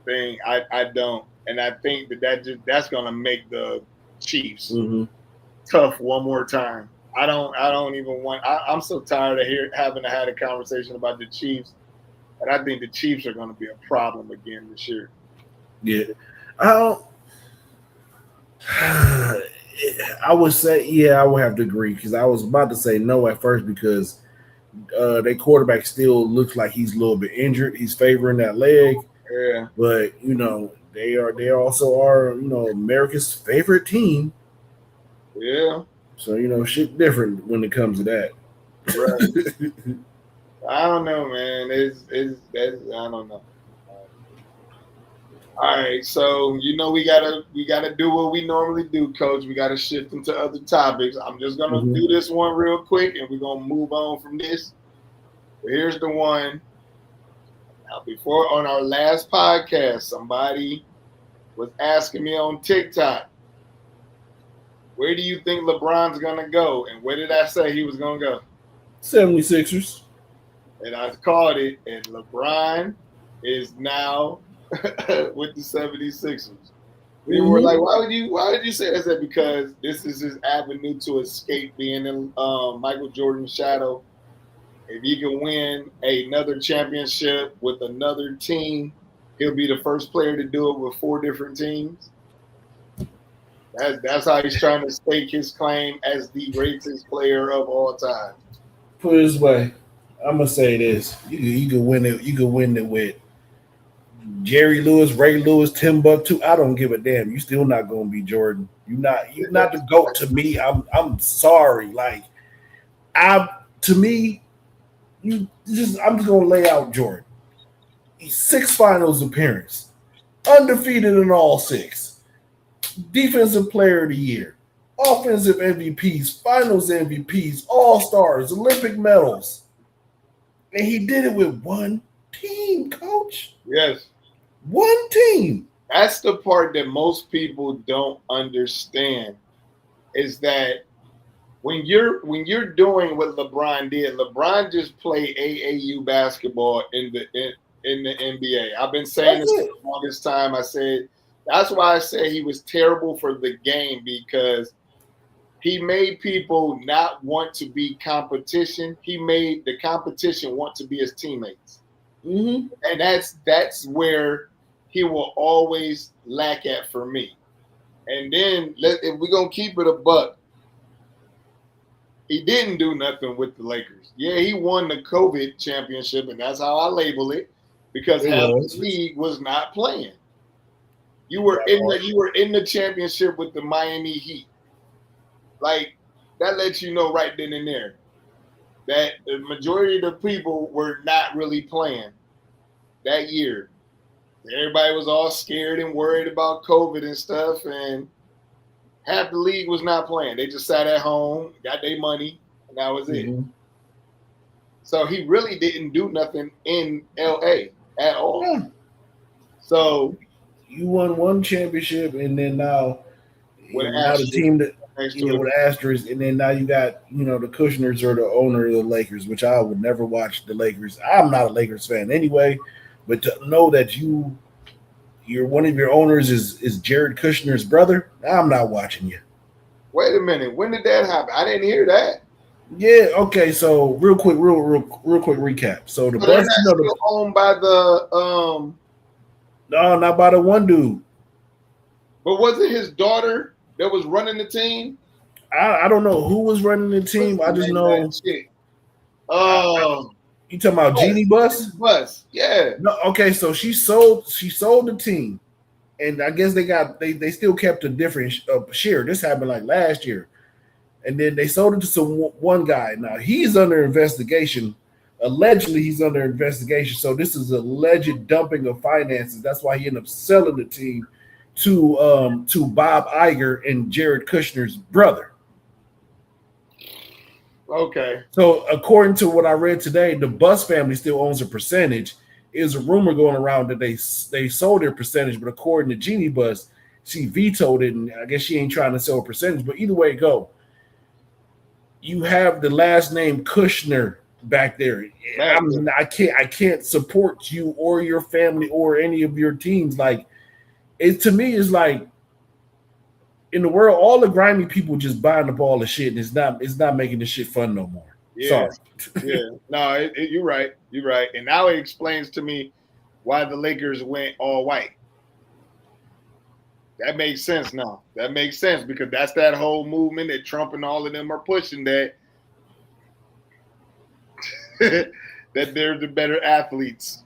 thing. I don't, and I think that's gonna make the Chiefs tough one more time. I don't even want. I'm so tired of having a conversation about the Chiefs, and I think the Chiefs are going to be a problem again this year. Yeah, I don't. I would say, yeah, I would have to agree because I was about to say no at first because their quarterback still looks like he's a little bit injured. He's favoring that leg, Yeah, but they also are America's favorite team. yeah, So shit different when it comes to that. right. I don't know, man. It's that's I don't know. All right, so we gotta do what we normally do, Coach. We gotta shift into other topics. I'm just gonna Mhm. do this one real quick, and we're gonna move on from this. But here's the one. Now, before on our last podcast, somebody was asking me on TikTok, where do you think LeBron's gonna go? And where did I say he was gonna go? 76ers. And I called it, and LeBron is now with the 76ers. People were Mm-hmm. like, why would you say that? I said, because this is his avenue to escape being in Michael Jordan's shadow. If he can win another championship with another team, he'll be the first player to do it with 4 different teams. That's how he's trying to stake his claim as the greatest player of all time. Put it this way, I'm gonna say this: you could win it. You could win it with Jerry Lewis, Ray Lewis, Timbuktu. I don't give a damn. You still not gonna be Jordan. You not the goat to me. I'm sorry. Like to me, I'm just gonna lay out Jordan. 6 finals appearance, undefeated in all 6. Defensive player of the year, offensive MVPs, finals MVPs, all stars, Olympic medals. And he did it with one team, coach. Yes. One team. That's the part that most people don't understand is that when you're doing what LeBron did, LeBron just played AAU basketball in the NBA. I've been saying That's this for it. the longest time. I said that's why I said he was terrible for the game because he made people not want to be competition. He made the competition want to be his teammates. Mm-hmm. And that's where he will always lack at for me. And then if we're gonna keep it a buck, he didn't do nothing with the Lakers. Yeah, he won the COVID championship, and that's how I label it, because It half the was. league was not playing. That part. You were in the championship with the Miami Heat. Like that lets you know right then and there that the majority of the people were not really playing that year. Everybody was all scared and worried about COVID and stuff, and half the league was not playing. They just sat at home, got their money, and that was it. Mm-hmm. So he really didn't do nothing in LA at all. Yeah. So You won one championship, and then with an now the asterisk team that next to with it, asterisk, and then now you got the Kushners are the owner of the Lakers, which I would never watch the Lakers. I'm not a Lakers fan anyway, but to know that you're one of your owners is Jared Kushner's brother, I'm not watching you. wait a minute, when did that happen? I didn't hear that. Yeah, okay. So real quick, real quick recap. So the So they're bus, not still owned by the no, not by the one dude. but was it his daughter that was running the team? I don't know who was running the team. What's I the just name of know. that chick? Oh, You talking about Genie Bus? Bus. Yeah. No, okay. So she sold the team, and I guess they still kept a different share. This happened like last year, and then they sold it to one guy. Now he's under investigation. Allegedly, he's under investigation. So this is alleged dumping of finances. That's why he ended up selling the team to Bob Iger and Jared Kushner's brother. Okay. So according to what I read today, the Bus family still owns a percentage. Is a rumor going around that they sold their percentage, but according to Jeannie Bus, she vetoed it, and I guess she ain't trying to sell a percentage. But either way it go, you have the last name Kushner back there. I can't support you or your family or any of your teams. Like it to me is like in the world, all the grimy people just buying up all the shit, and it's not making the shit fun no more. Yeah. Sorry. Yeah. No, you're right. You're right. And now it explains to me why the Lakers went all white. That makes sense now. That makes sense because that's that whole movement that Trump and all of them are pushing that that they're the better athletes.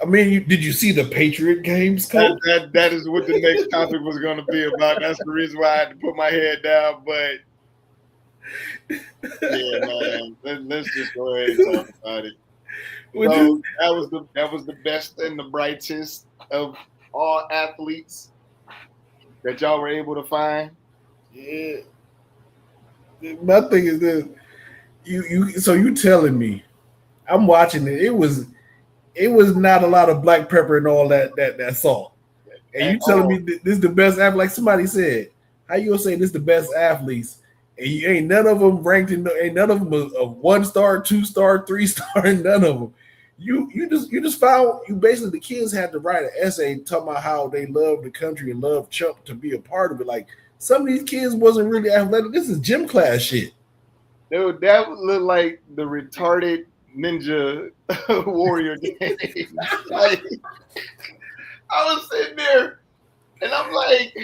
I mean, did you see the Patriot games, Coach? That is what the next topic was going to be about. That's the reason why I had to put my head down. But yeah, man, let's just go ahead and talk about it. So that was the best and the brightest of all athletes that y'all were able to find. Yeah. My thing is this: so you telling me? I'm watching it. It was not a lot of black pepper and all that salt. And you telling me this is the best athlete? Like somebody said, how you gonna say this is the best athletes? And you ain't none of them ranked ain't none of them a 1-star, 2-star, 3-star, none of them. You just found basically the kids had to write an essay talking about how they love the country and love Chuck to be a part of it. Like some of these kids wasn't really athletic. This is gym class shit. Dude, that would look like the retarded ninja warrior game. Like, I was sitting there and I'm like,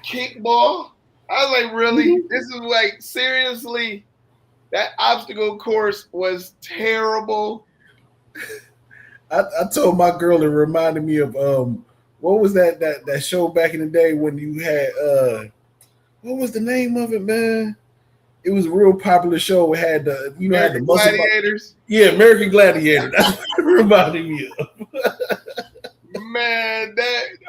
kickball? I was like, really? This is like, seriously? That obstacle course was terrible. I told my girl it reminded me of what was that show back in the day when you had what was the name of it, man? It was a real popular show. It had the had the muscle Gladiators. Yeah, American Gladiator. That's what it reminded me of. Man,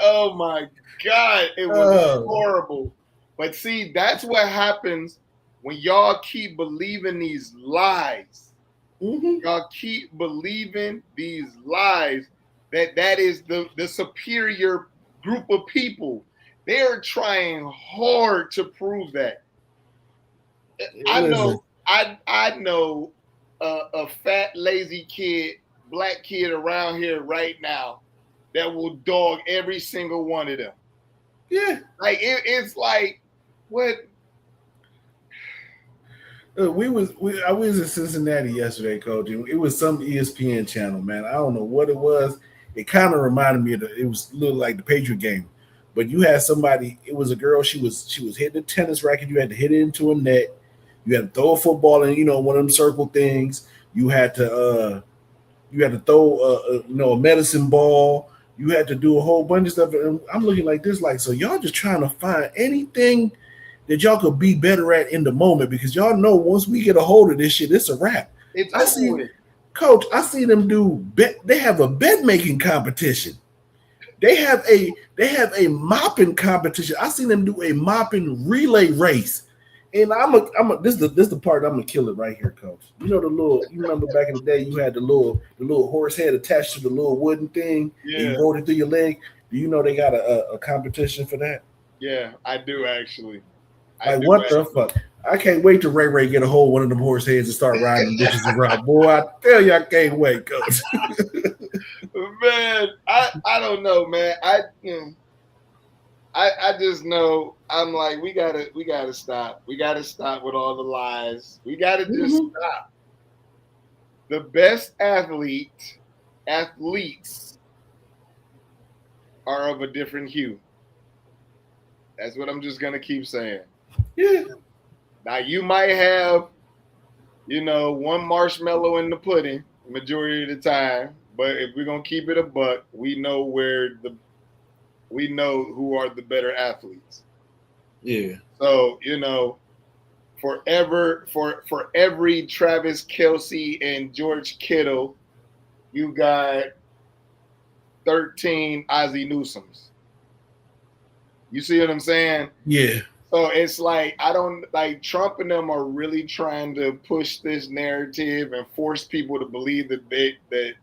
oh my God, it was horrible. But see, that's what happens when y'all keep believing these lies. Mm-hmm. Y'all keep believing these lies that is the superior group of people. They're trying hard to prove that. I know a fat, lazy kid, black kid around here right now that will dog every single one of them. Yeah. Like it's like what I was in Cincinnati yesterday, Coach. It was some ESPN channel, man. I don't know what it was. It kind of reminded me of it was a little like the Patriot game. But you had somebody, it was a girl, she was hitting a tennis racket, you had to hit it into a net. You had to throw a football in, one of them circle things. You had to throw a medicine ball. You had to do a whole bunch of stuff. And I'm looking like this, like, so y'all just trying to find anything that y'all could be better at in the moment, because y'all know once we get a hold of this shit, it's a wrap. Coach, I see them they have a bed making competition. They have a mopping competition. I seen them do a mopping relay race. And this is the part I'm gonna kill it right here, Coach. You remember back in the day you had the little horse head attached to the little wooden thing, and you rolled it through your leg. Do you know they got a competition for that? Yeah, I do actually. The fuck? I can't wait till Ray get a hold of one of them horse heads and start riding bitches around. Boy, I tell you, I can't wait, Coach. Man, I don't know, man. I just know I'm like, we gotta stop. We gotta stop with all the lies. We gotta just stop. The best athletes are of a different hue. That's what I'm just gonna keep saying. Yeah. Now you might have, one marshmallow in the pudding majority of the time, but if we're gonna keep it a buck, we know who are the better athletes. Yeah. So, for every Travis Kelce and George Kittle, you got 13 Ozzie Newsomes. You see what I'm saying? Yeah. So it's like, Trump and them are really trying to push this narrative and force people to believe that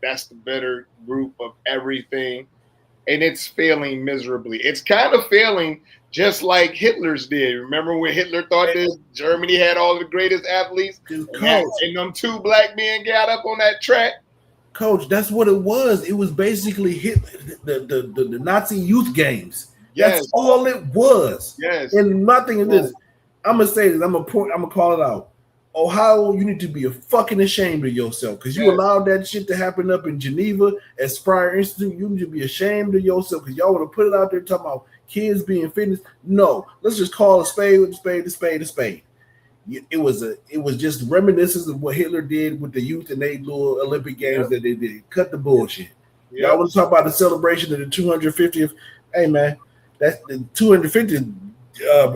that's the better group of everything. And it's failing miserably. It's kind of failing just like Hitler's did. Remember when Hitler thought that Germany had all the greatest athletes? And them two black men got up on that track? Coach, that's what it was. It was basically the Nazi youth games. Yes. That's all it was. Yes. And my thing is this. I'm gonna say this. I'm gonna call it out. Ohio, you need to be a fucking ashamed of yourself because you allowed that shit to happen up in Geneva at Spire Institute. You need to be ashamed of yourself because y'all want to put it out there talking about kids being fitness. No, let's just call a spade with a spade, a spade, a spade. It was just reminiscence of what Hitler did with the youth and they little Olympic games that they did. Cut the bullshit. Y'all want to talk about the celebration of the 250th? Hey man, that's the 250th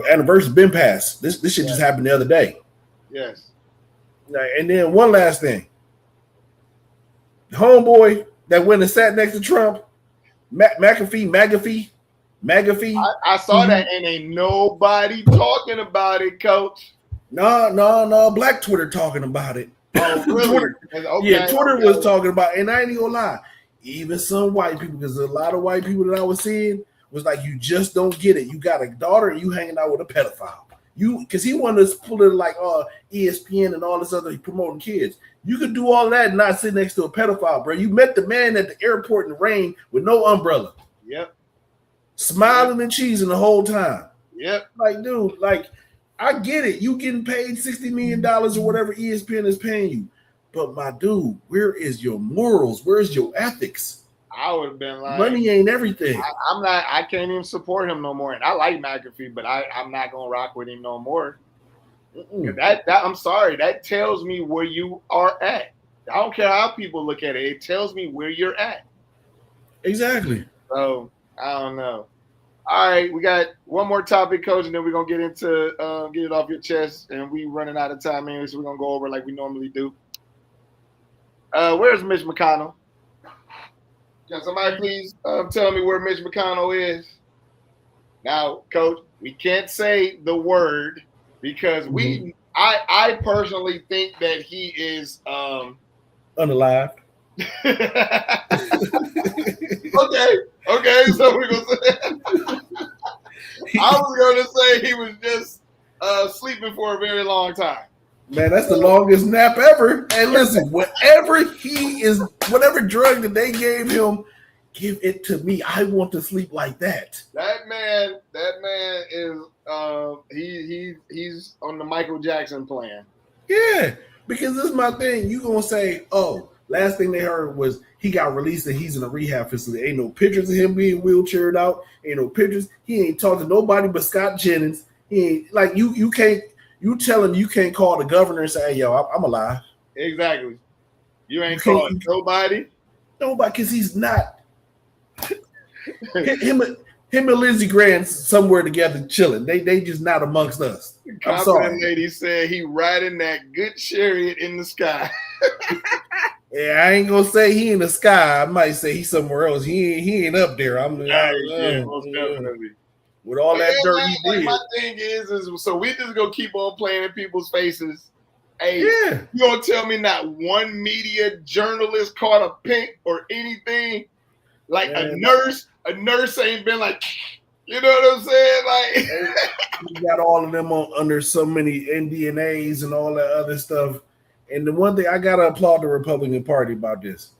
anniversary been passed. This shit just happened the other day. Yes. And then one last thing. The homeboy that went and sat next to Trump, McAfee. I saw that and ain't nobody talking about it, Coach. No. Black Twitter talking about it. Oh, really? Twitter was talking about it. And I ain't even gonna lie. Even some white people, because a lot of white people that I was seeing was like, you just don't get it. You got a daughter and you hanging out with a pedophile. Because he wanted to put it like ESPN and all this other promoting kids. You could do all that and not sit next to a pedophile, bro. You met the man at the airport in the rain with no umbrella. Yep. Smiling and cheesing the whole time. Yep. Like, dude, like, I get it. You getting paid $60 million or whatever ESPN is paying you. But my dude, where is your morals? Where's your ethics? I would have been like, money ain't everything. I can't even support him no more. And I like McAfee, but I'm not gonna rock with him no more. That I'm sorry. That tells me where you are at. I don't care how people look at it. It tells me where you're at. Exactly. So I don't know. All right, we got one more topic, Coach, and then we're gonna get into get it off your chest. And we running out of time anyway, so we're gonna go over like we normally do. Where's Mitch McConnell? Can somebody please tell me where Mitch McConnell is? Now, Coach, we can't say the word because I personally think that he is unalive. Okay, so we're gonna say I was gonna say he was just sleeping for a very long time. Man, that's the longest nap ever. And listen, whatever drug that they gave him, give it to me. I want to sleep like that. That man is he's on the Michael Jackson plan. Yeah, because this is my thing. You gonna say, oh, last thing they heard was he got released and he's in a rehab facility. Ain't no pictures of him being wheelchaired out. Ain't no pictures. He ain't talked to nobody but Scott Jennings. He ain't like you can't. You tell him you can't call the governor and say, hey, yo, I'm alive. Exactly. You ain't calling nobody? Nobody, because he's not. him and Lindsey Graham somewhere together chilling. They just not amongst us. I'm sorry. Lady said he riding that good chariot in the sky. Yeah, I ain't gonna say he in the sky. I might say he's somewhere else. He ain't up there. Most definitely. With all that dirt he did. My thing is so we just gonna keep on playing in people's faces. Hey, you gonna tell me not one media journalist caught a pink or anything? Like a nurse ain't been like, you know what I'm saying? Like you got all of them under so many NDNAs and all that other stuff. And the one thing I gotta applaud the Republican Party about this.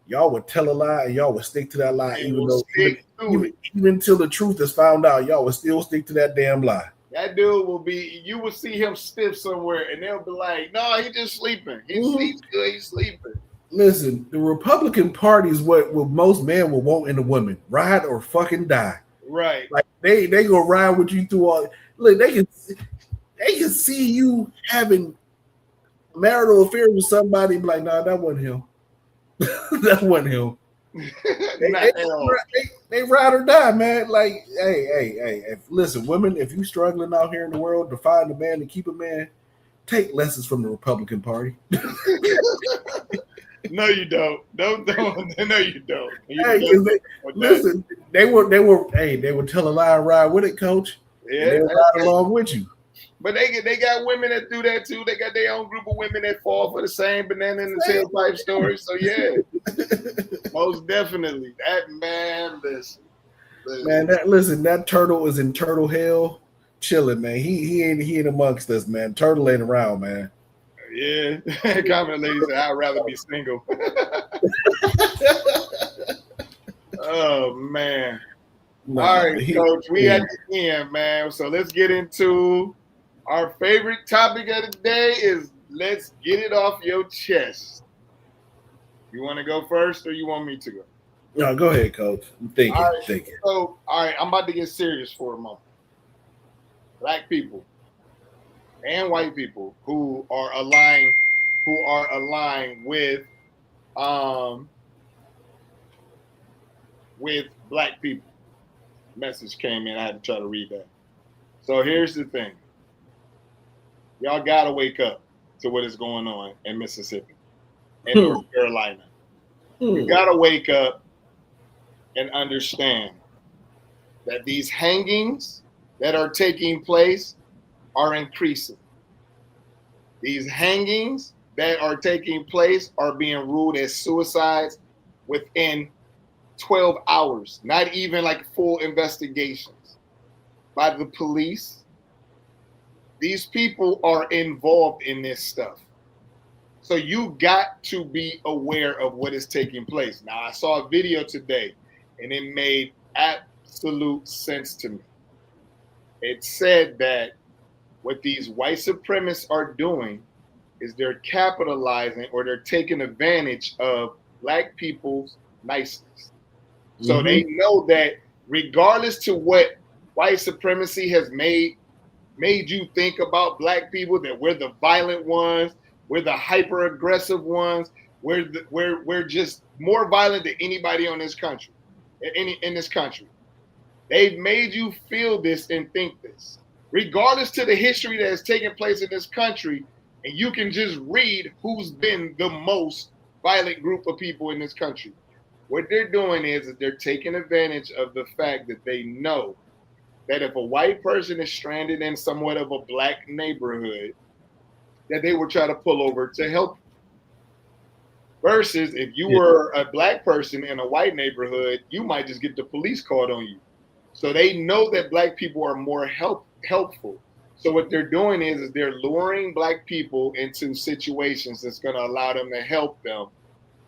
Y'all would tell a lie and y'all would stick to that lie, even until the truth is found out. Y'all would still stick to that damn lie. That dude you will see him stiff somewhere, and they'll be like, "No, he's just sleeping. He sleeps good. He's sleeping." Listen, the Republican Party is what most men will want in a woman: ride or fucking die. Right? Like they gonna ride with you through all. Look, they can see you having marital affairs with somebody. And be like, nah, that wasn't him. That wasn't him. They ride or die, man. Like, hey. Listen, women, if you struggling out here in the world to find a man to keep a man, take lessons from the Republican Party. No, you don't. Don't. No, you don't. Listen, they would tell a lie and ride with it, Coach. Yeah, they would ride along with you. But they got women that do that too. They got their own group of women that fall for the same banana in the tailpipe story. So yeah, most definitely. That man, listen. Man, that turtle is in turtle hell, chilling, man. He ain't amongst us, man. Turtle ain't around, man. Yeah, comment lady said I'd rather be single. Oh man. No, all right, Coach. We at the end, man. So let's get into our favorite topic of the day is let's get it off your chest. You want to go first, or you want me to go? No, go ahead, Coach. I'm thinking. All right. So, all right, I'm about to get serious for a moment. Black people and white people who are aligned with black people. Message came in. I had to try to read that. So here's the thing. Y'all gotta wake up to what is going on in Mississippi and North Carolina. You gotta wake up and understand that these hangings that are taking place are increasing. These hangings that are taking place are being ruled as suicides within 12 hours, not even like full investigations by the police. These people are involved in this stuff. So you got to be aware of what is taking place. Now, I saw a video today, and it made absolute sense to me. It said that what these white supremacists are doing is they're capitalizing or they're taking advantage of black people's niceness. So they know that regardless to what white supremacy has made you think about black people, that we're the violent ones, we're the hyper aggressive ones, we're just more violent than anybody on this country, in this country. They've made you feel this and think this, regardless to the history that has taken place in this country. And you can just read who's been the most violent group of people in this country. What they're doing is they're taking advantage of the fact that they know that if a white person is stranded in somewhat of a black neighborhood, that they will try to pull over to help. Versus if you were a black person in a white neighborhood, you might just get the police called on you. So they know that black people are more helpful. So what they're doing is they're luring black people into situations that's going to allow them to help them.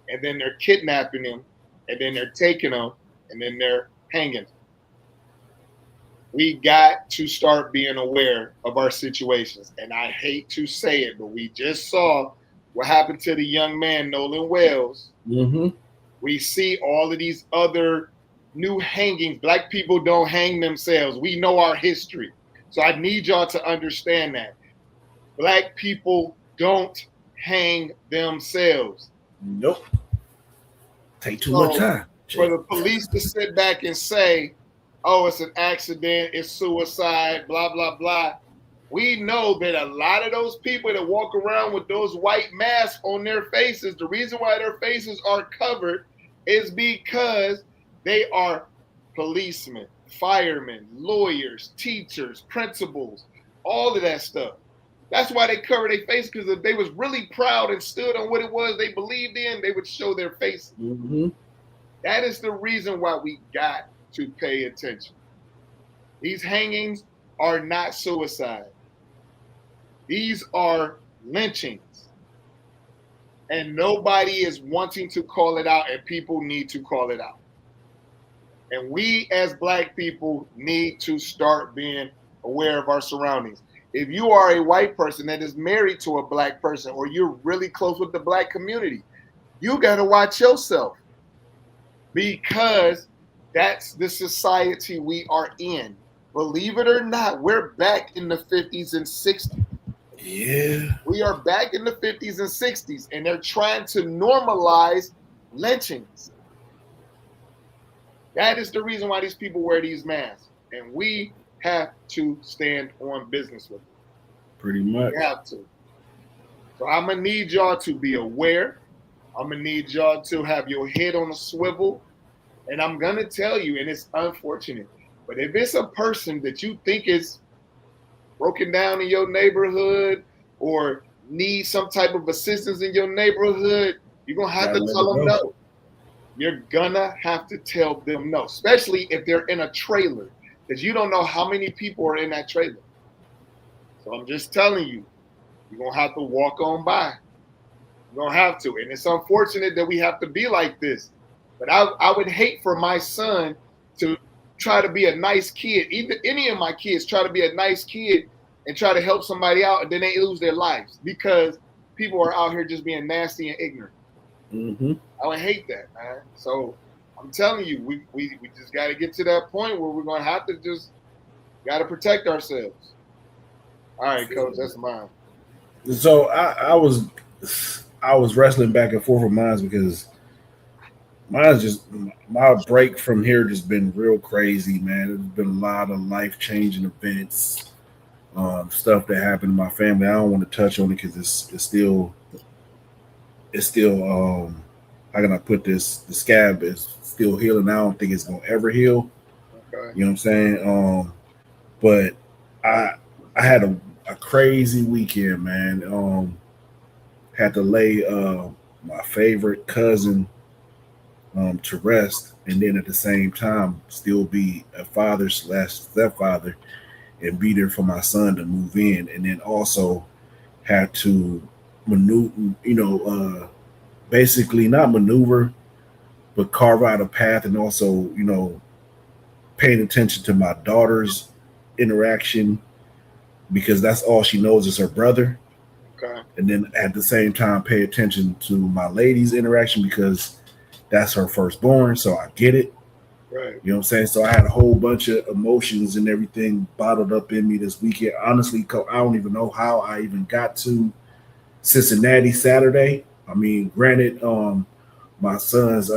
And then they're kidnapping them, and then they're taking them, and then they're hanging them. We got to start being aware of our situations. And I hate to say it, but we just saw what happened to the young man, Nolan Wells. We see all of these other new hangings. Black people don't hang themselves. We know our history. So I need y'all to understand that. Black people don't hang themselves. Nope. Take too much time. For the police to sit back and say, oh, it's an accident, it's suicide, blah, blah, blah. We know that a lot of those people that walk around with those white masks on their faces, the reason why their faces are covered is because they are policemen, firemen, lawyers, teachers, principals, all of that stuff. That's why they cover their face, because if they was really proud and stood on what it was they believed in, they would show their faces. That is the reason why we got to pay attention. These hangings are not suicide. These are lynchings. And nobody is wanting to call it out, and people need to call it out. And we as black people need to start being aware of our surroundings. If you are a white person that is married to a black person, or you're really close with the black community, you got to watch yourself, because that's the society we are in. Believe it or not, we're back in the 50s and 60s. Yeah. We are back in the 50s and 60s, and they're trying to normalize lynchings. That is the reason why these people wear these masks. And we have to stand on business with them. Pretty much. We have to. So I'm going to need y'all to be aware. I'm going to need y'all to have your head on a swivel. And I'm going to tell you, and it's unfortunate, but if it's a person that you think is broken down in your neighborhood or needs some type of assistance in your neighborhood, you're going to have to tell them no. You're going to have to tell them no, especially if they're in a trailer, because you don't know how many people are in that trailer. So I'm just telling you, you're going to have to walk on by. You're going to have to. And it's unfortunate that we have to be like this. But I would hate for my son to try to be a nice kid. Either any of my kids try to be a nice kid and try to help somebody out, and then they lose their lives because people are out here just being nasty and ignorant. Mm-hmm. I would hate that, man. So I'm telling you, we just got to get to that point where we're going to have to just got to protect ourselves. All right, coach, that's mine. So I was wrestling back and forth with mine because mine's just my break from here just been real crazy, man. There's been a lot of life changing events, stuff that happened in my family. I don't want to touch on it because it's still how can I put this? The scab is still healing. I don't think it's gonna ever heal. Okay. You know what I'm saying? But I had a crazy weekend, man. Had to lay my favorite cousin to rest, and then at the same time still be a father/stepfather and be there for my son to move in, and then also had to maneuver, basically not maneuver, but carve out a path, and also paying attention to my daughter's interaction because that's all she knows is her brother. Okay. And then at the same time pay attention to my lady's interaction because that's her firstborn, so I get it. Right. You know what I'm saying? So I had a whole bunch of emotions and everything bottled up in me this weekend. Honestly, I don't even know how I even got to Cincinnati Saturday. I mean, granted, my son's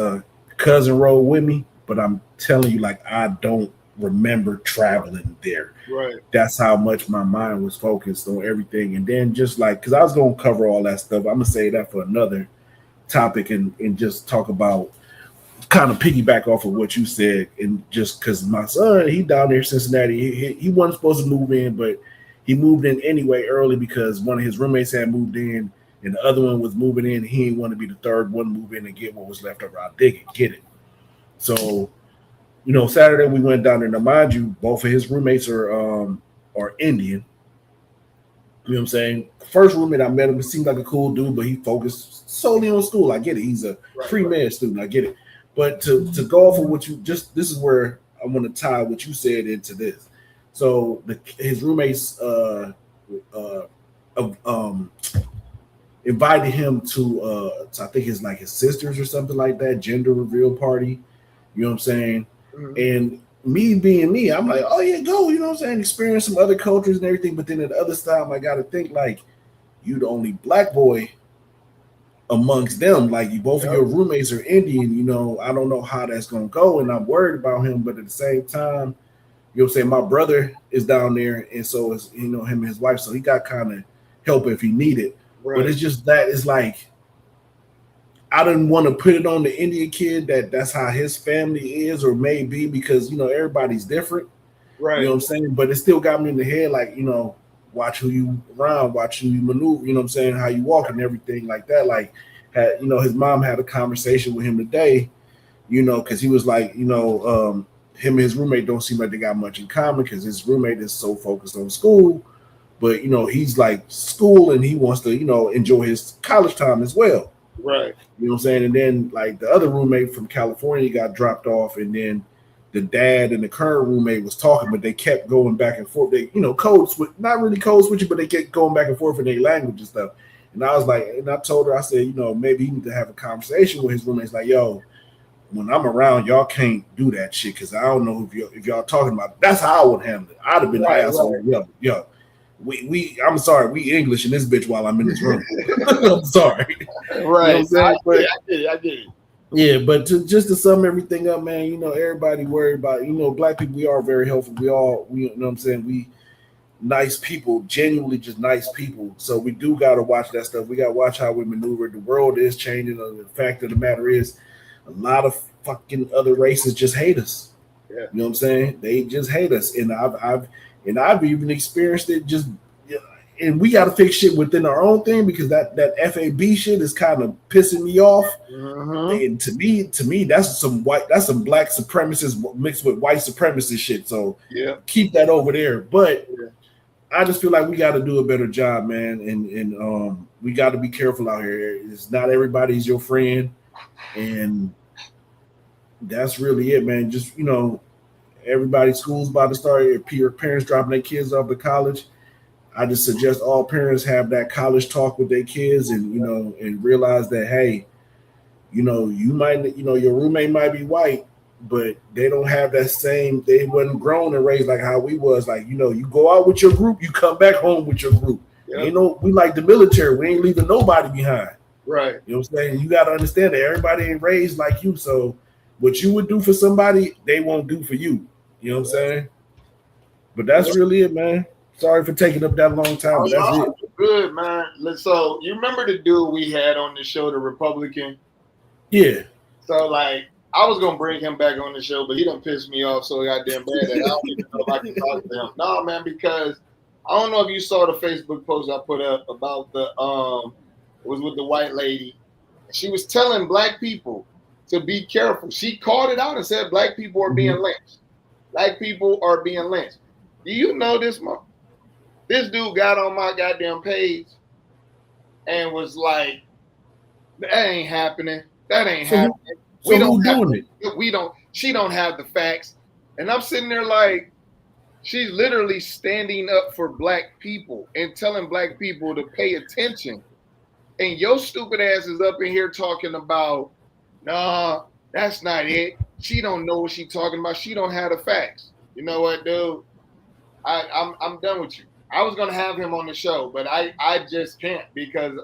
cousin rode with me, but I'm telling you, like, I don't remember traveling there. Right. That's how much my mind was focused on everything. And then just like, because I was going to cover all that stuff, I'm going to say that for another topic and just talk about, kind of piggyback off of what you said. And just because my son, he down there in Cincinnati, he wasn't supposed to move in, but he moved in anyway early because one of his roommates had moved in and the other one was moving in. He didn't want to be the third one to move in and get what was left over. I dig it, get it. So, Saturday we went down there. Now, mind you, both of his roommates are Indian. You know what I'm saying? First roommate I met him, it seemed like a cool dude, but he focused solely on school. I get it. He's a pre-med student. I get it. But to go off of what you just, this is where I want to tie what you said into this. So his roommates invited him to I think it's like his sisters or something like that, gender reveal party. You know what I'm saying? Mm-hmm. And me being me, I'm like, oh yeah, go. You know what I'm saying? Experience some other cultures and everything. But then at the other side, I got to think like, you the only black boy amongst them. Like you, both of your roommates are Indian. I don't know how that's gonna go, and I'm worried about him. But at the same time, you know what I'm saying, my brother is down there, and so is him and his wife. So he got kind of help if he needed. Right. But it's just that it's like I didn't want to put it on the Indian kid that's how his family is or may be because everybody's different. Right. You know what I'm saying? But it still got me in the head, like, watch who you around, watch who you maneuver, you know what I'm saying, how you walk and everything like that. Like, his mom had a conversation with him today, because he was like, him and his roommate don't seem like they got much in common because his roommate is so focused on school. But, he's like school and he wants to, enjoy his college time as well. Right. You know what I'm saying? And then, like, the other roommate from California got dropped off, and then the dad and the current roommate was talking, but they kept going back and forth. They, code switch, not really code switching, but they kept going back and forth in their language and stuff. And I was like, and I told her, I said, maybe you need to have a conversation with his roommates. Like, yo, when I'm around, y'all can't do that shit because I don't know if y'all talking about. That's how I would handle it. I'd have been the asshole. Right. Yo. I'm sorry, we English in this bitch while I'm in this room. I'm sorry. Right. I get it. Yeah, but just to sum everything up, man, everybody worried about, black people, we are very helpful. We you know what I'm saying? We nice people, genuinely just nice people. So we do got to watch that stuff. We got to watch how we maneuver. The world is changing. The fact of the matter is a lot of fucking other races just hate us. Yeah. You know what I'm saying? They just hate us. And I've even experienced it just, and we got to fix shit within our own thing because that FAB shit is kind of pissing me off. Mm-hmm. And to me, that's some black supremacists mixed with white supremacist shit. So keep that over there. But I just feel like we got to do a better job, man. And we got to be careful out here. It's not everybody's your friend. And that's really it, man. Just, everybody's school's about to start. Your parents dropping their kids off to college. I just suggest all parents have that college talk with their kids, and and realize that, hey, you might, your roommate might be white, but they don't have that same. They wasn't grown and raised like how we was. Like, you go out with your group, you come back home with your group. Yep. We like the military. We ain't leaving nobody behind. Right. You know what I'm saying? You got to understand that everybody ain't raised like you. So what you would do for somebody, they won't do for you. You know what I'm saying? But that's really it, man. Sorry for taking up that long time. But that's it. Good, man. So you remember the dude we had on the show, the Republican? Yeah. So like, I was gonna bring him back on the show, but he done pissed me off so goddamn bad that I don't even know if I can talk to him. No, man, because I don't know if you saw the Facebook post I put up about the it was with the white lady. She was telling black people to be careful. She called it out and said black people are being lynched. Black people are being lynched. Do you know this? This dude got on my goddamn page and was like, "That ain't happening. That ain't happening. We don't doing it. We don't. She don't have the facts." And I'm sitting there like, she's literally standing up for black people and telling black people to pay attention. And your stupid ass is up in here talking about, nah, that's not it. She don't know what she's talking about. She don't have the facts. You know what, dude? I'm done with you. I was gonna have him on the show, but I just can't, because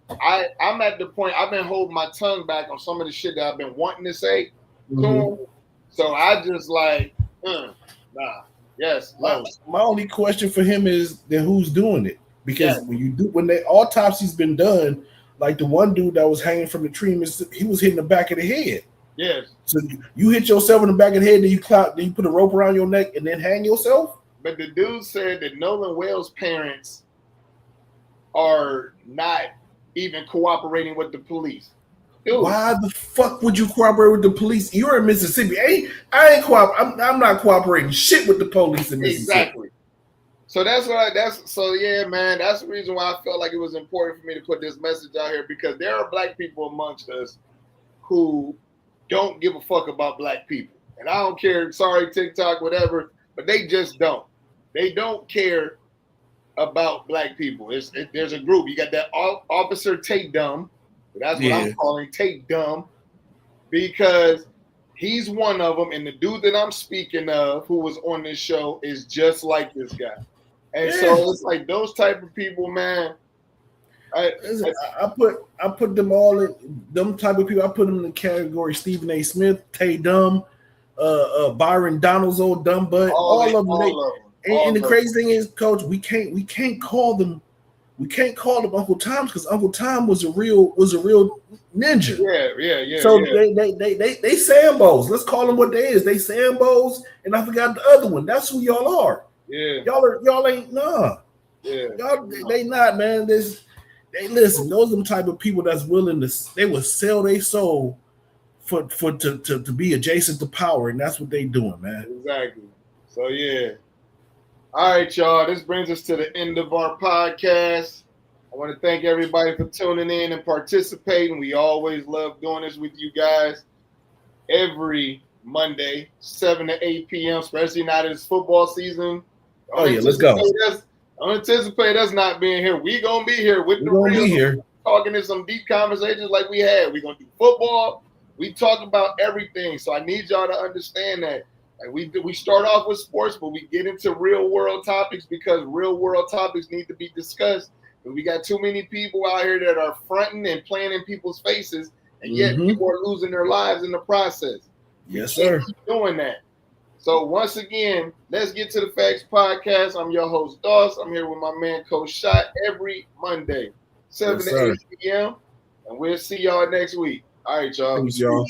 I'm at the point I've been holding my tongue back on some of the shit that I've been wanting to say to him. So I just like, nah. Yes. No. My only question for him is then who's doing it? Because when the autopsy's been done, like the one dude that was hanging from the tree, he was hitting the back of the head. Yes. So you hit yourself in the back of the head, then you put a rope around your neck and then hang yourself? But the dude said that Nolan Wales' parents are not even cooperating with the police. Dude. Why the fuck would you cooperate with the police? You're in Mississippi. I'm not cooperating shit with the police in Mississippi. Exactly. So that's yeah, man. That's the reason why I felt like it was important for me to put this message out here, because there are black people amongst us who don't give a fuck about black people. And I don't care, sorry, TikTok, whatever, but they just don't. They don't care about black people. There's a group. You got that Officer Tate Dumb. That's what I'm calling Tate Dumb, because he's one of them. And the dude that I'm speaking of, who was on this show, is just like this guy. And so it's like those type of people, man. I put them all in them type of people. I put them in the category Stephen A. Smith, Tate Dumb, Byron Donald's old dumb butt. All of them. And the crazy thing is, Coach, we can't call them Uncle Toms, because Uncle Tom was a real ninja. Yeah. So they Sambos. Let's call them what they is. They Sambos, and I forgot the other one. That's who y'all are. Yeah. Y'all ain't nah. Yeah. Y'all they not, man. Listen, those are the type of people that's willing to, they will sell their soul to be adjacent to power, and that's what they doing, man. Exactly. So yeah. All right, y'all. This brings us to the end of our podcast. I want to thank everybody for tuning in and participating. We always love doing this with you guys every Monday, 7 to 8 p.m., especially now that it's football season. Let's go. Don't anticipate us not being here. We're going to be here with the real, talking in some deep conversations like we had. We're going to do football. We talk about everything. So I need y'all to understand that. Like we start off with sports, but we get into real world topics, because real world topics need to be discussed. But we got too many people out here that are fronting and playing in people's faces, and yet people are losing their lives in the process. Yes, sir. Keep doing that. So once again, let's get to the Facts Podcast. I'm your host, Doss. I'm here with my man, Coach Shot, every Monday, 7 to 8 p.m. And we'll see y'all next week. All right, y'all. Peace, y'all.